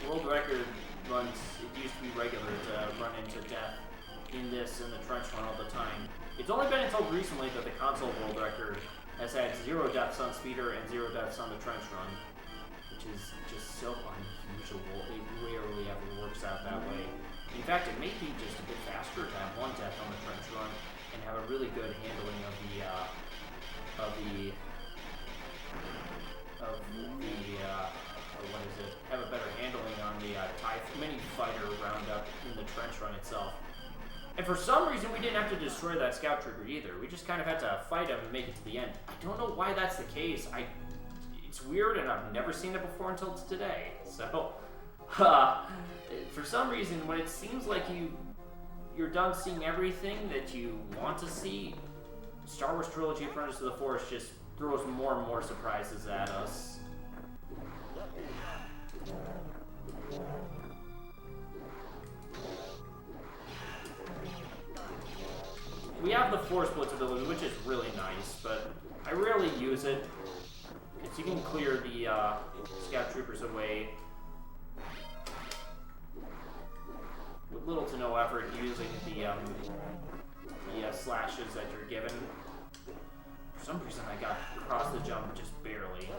World record runs, it used to be regular to run into death in this in the trench run all the time. It's only been until recently that the console world record has had 0 deaths on speeder and 0 deaths on the trench run, which is just so unusual. It rarely ever works out that way. In fact, it may be just a bit faster to have 1 death on the trench run and have a really good handling of what is it? Have a better handling on the TIE mini fighter roundup in the trench run itself. And for some reason, we didn't have to destroy that scout trooper either. We just kind of had to fight him and make it to the end. I don't know why that's the case. It's weird, and I've never seen it before until today. So, for some reason, when it seems like you're done seeing everything that you want to see, Star Wars Trilogy Apprentice of the Force just throws more and more surprises at us. We have the Force Blitz ability, which is really nice, but I rarely use it, because you can clear the scout troopers away with little to no effort using the slashes that you're given. For some reason, I got across the jump just barely.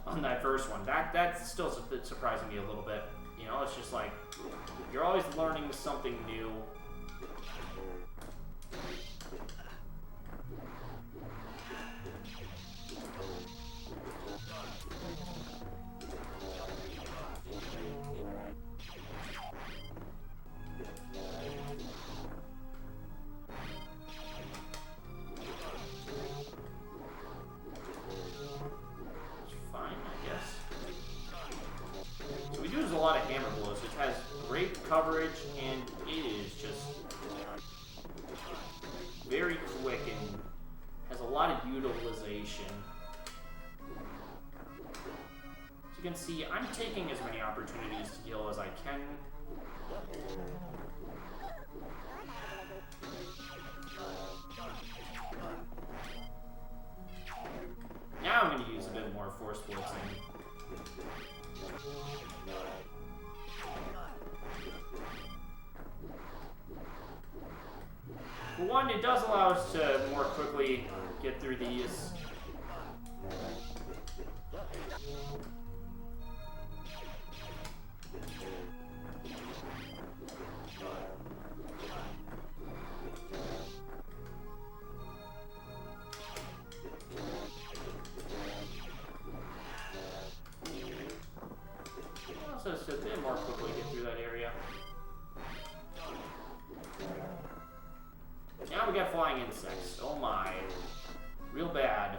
On that first one, that's still surprising me a little bit. You know, it's just like you're always learning something new. Coverage, and it is just very quick and has a lot of utilization. As you can see, I'm taking as many opportunities to heal as I can. Now I'm going to use a bit more force blitzing. For one, it does allow us to more quickly get through these. Also, just a bit more quickly get through that area. Now we got flying insects. Oh my. Real bad.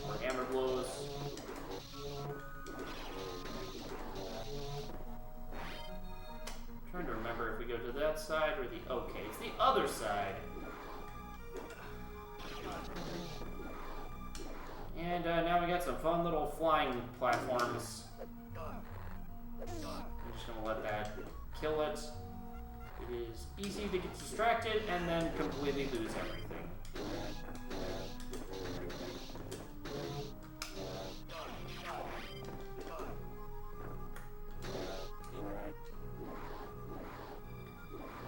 More hammer blows. I'm trying to remember if we go to that side or the... Okay, it's the other side. And now we got some fun little flying platforms. I'm just going to let that kill it. It is easy to get distracted and then completely lose everything.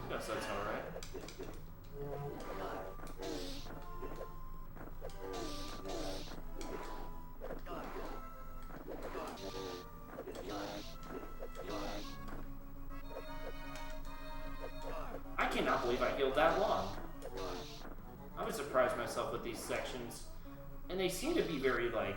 Guess that's alright. I cannot believe I healed that long. I would surprise myself with these sections. And they seem to be very, like...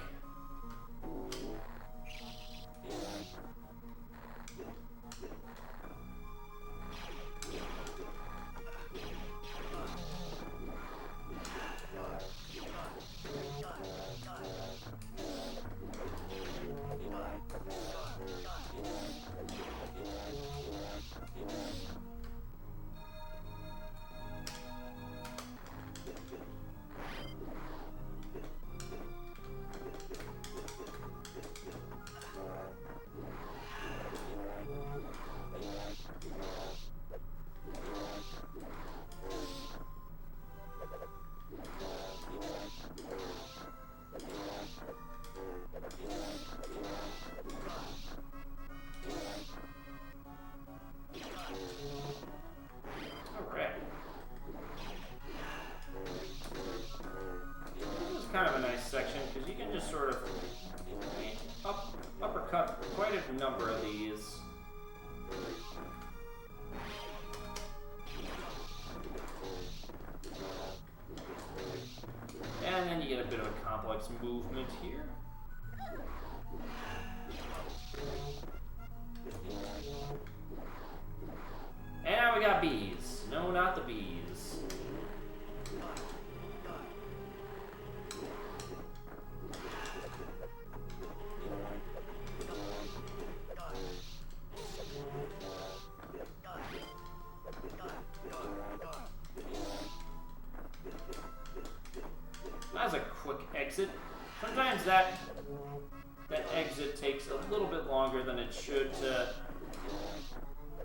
bit of a complex movement here. And we got bees. No, not the bees. That's a quick exit. Sometimes that exit takes a little bit longer than it should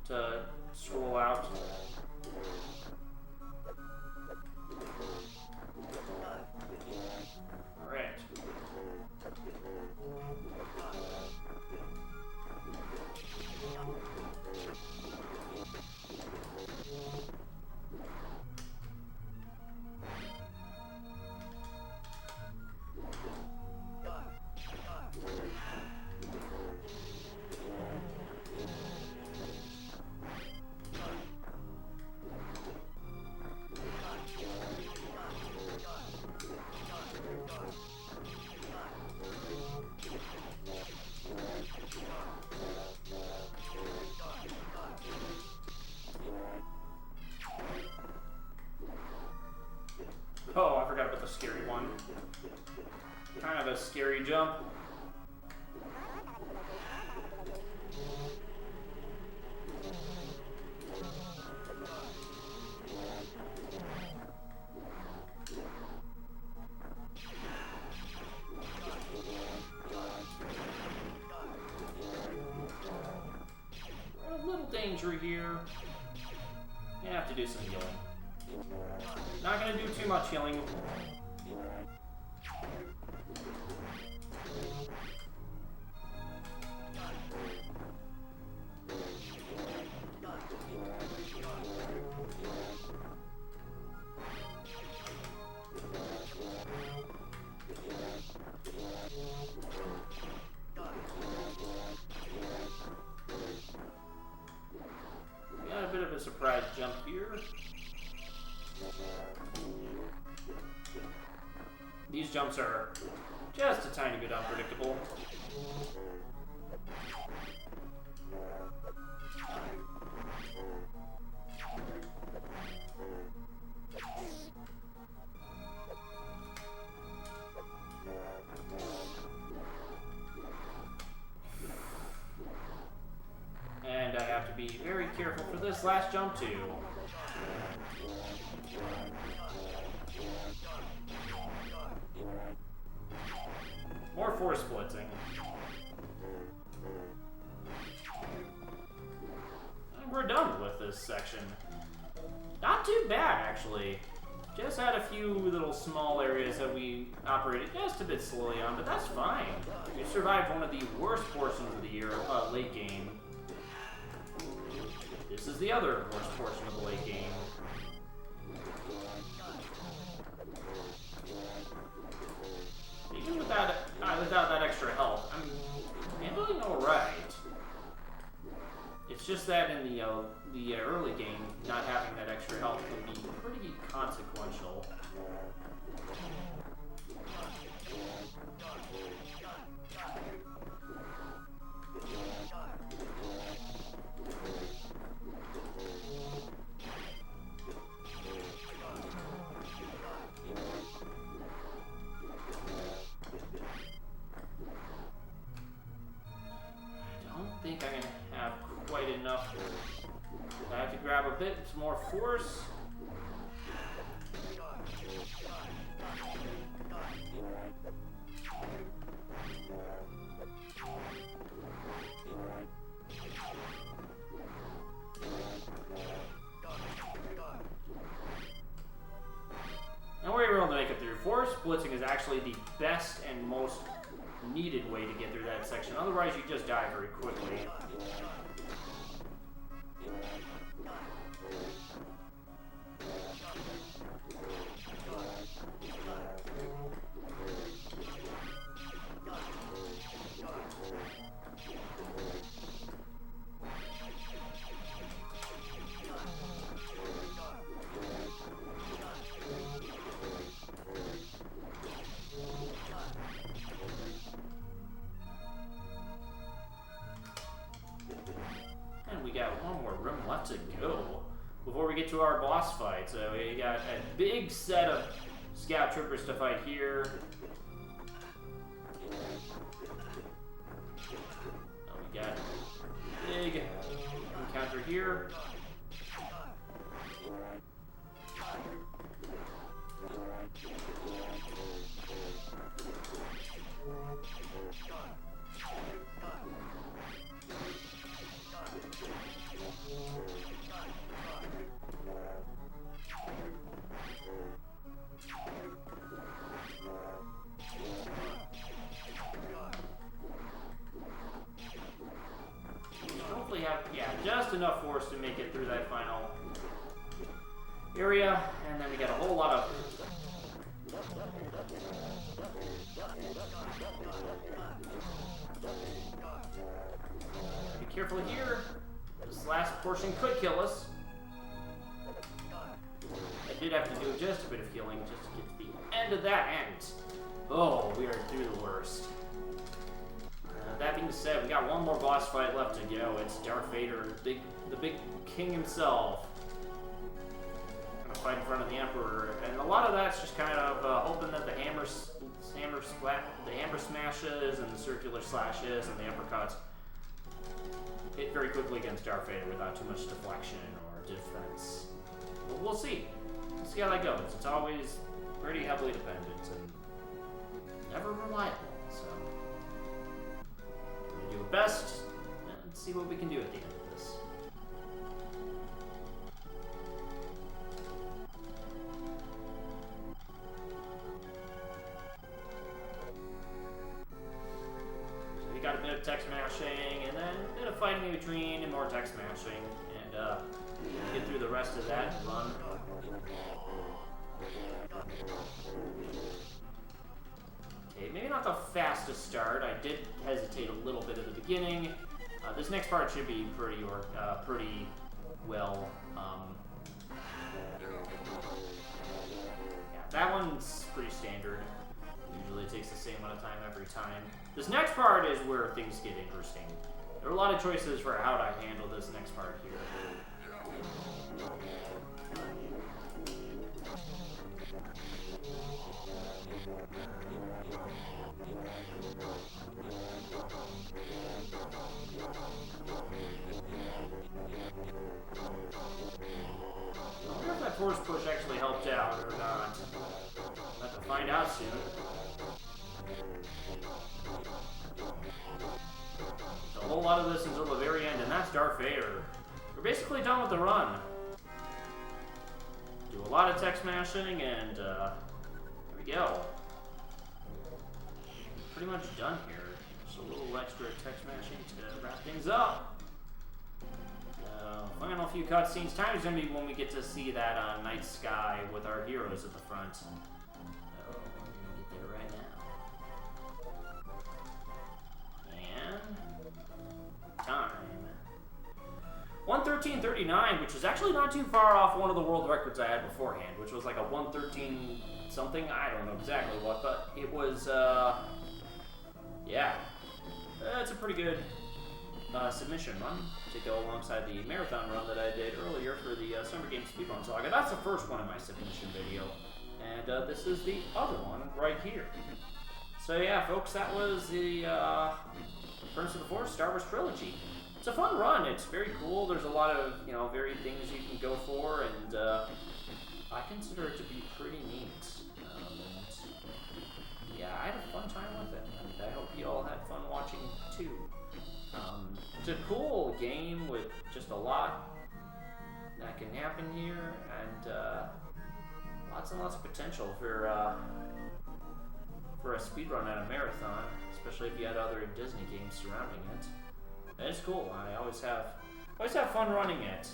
to scroll out. All right. Oh, I forgot about the scary one. Kind of a scary jump. A little danger here. You have to do some healing. Not gonna do too much healing. Got a bit of a surprise jump here. These jumps are just a tiny bit unpredictable. And I have to be very careful for this last jump too. More force blitzing. And we're done with this section. Not too bad, actually. Just had a few little small areas that we operated just a bit slowly on, but that's fine. We survived one of the worst portions of the year, late game. This is the other worst portion of the late game. Even without that extra health, I'm handling alright. It's just that in the early game, not having that extra health can be pretty consequential. I think I'm going to have quite enough. I have to grab a bit more force. And we were able to make it through. Force blitzing is actually the best and most needed way to get through that section. Otherwise, you just die very quickly. into our boss fight. So we got a big set of scout troopers to fight here. We got a big encounter here. Hopefully have, just enough force to make it through that final area, and then we got a whole lot of be careful here. This last portion could kill us. I did have to do just a bit of healing just to get to the end of that end. Oh, we are through the worst. That being said, we got one more boss fight left to go. It's Darth Vader, the big king himself. Gonna fight in front of the Emperor, and a lot of that's just kind of hoping that the hammer smashes and the circular slashes and the uppercuts hit very quickly against Darth Vader without too much deflection or defense. But we'll see. We'll see how that goes. It's always pretty heavily dependent and never reliable. So we're gonna do our best and see what we can do at the end of this. So we got a bit of tech smashing and then a bit of fighting in between and more tech smashing, and get through the rest of that run. Okay, maybe not the fastest start. I did hesitate a little bit at the beginning. This next part should be pretty well. Yeah, that one's pretty standard. Usually it takes the same amount of time every time. This next part is where things get interesting. There are a lot of choices for how to handle this next part here. I wonder if that force push actually helped out or not. We'll have to find out soon. So a whole lot of this until the very end, and that's Darth Vader. We're basically done with the run. Do a lot of tech smashing, and there we go. Pretty much done here. Just a little extra tech smashing to wrap things up. Final few cutscenes. Time is going to be when we get to see that night sky with our heroes at the front. So we're going to get there right now. And time. 1:13:39, which is actually not too far off one of the world records I had beforehand, which was like a 1:13 something. I don't know exactly what, but it was, yeah. It's a pretty good submission run to go alongside the marathon run that I did earlier for the Summer Games Speedrun Saga. That's the first one in my submission video, and this is the other one right here. So yeah, folks, that was the Apprentice of the Force Star Wars Trilogy. It's a fun run. It's very cool. There's a lot of, varied things you can go for, and I consider it to be pretty neat. And yeah, I had a fun time with it, and I hope you all had fun watching too. It's a cool game with just a lot that can happen here, and lots and lots of potential for a speedrun at a marathon, especially if you had other Disney games surrounding it. And it's cool. I always have fun running it.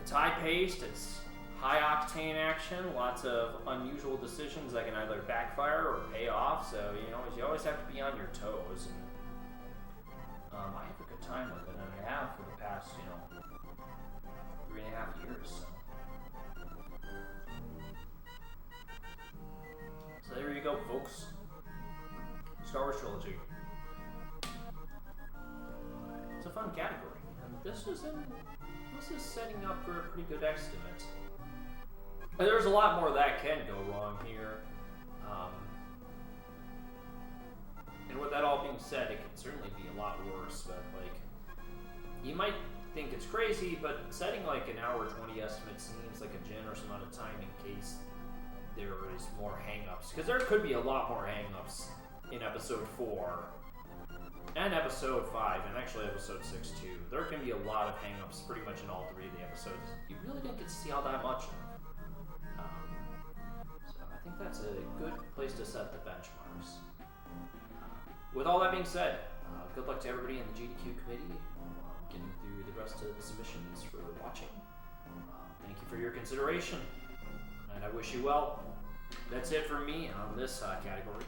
It's high-paced. It's high-octane action. Lots of unusual decisions that can either backfire or pay off. So you always have to be on your toes. And I have a good time with it, and I have for the past 3.5 years. So there you go, folks. Star Wars Trilogy. It's a fun category, and this is setting up for a pretty good estimate. And there's a lot more that can go wrong here. And with that all being said, it can certainly be a lot worse, but like, you might think it's crazy, but setting like an hour 20 estimate seems like a generous amount of time in case there is more hang-ups. Because there could be a lot more hang-ups in episode 4 and episode 5, and actually episode 6 too. There can be a lot of hang-ups pretty much in all 3 of the episodes you really didn't get to see all that much of. So I think that's a good place to set the benchmarks. With all that being said, good luck to everybody in the GDQ committee getting through the rest of the submissions for watching. Thank you for your consideration, and I wish you well. That's it for me on this category.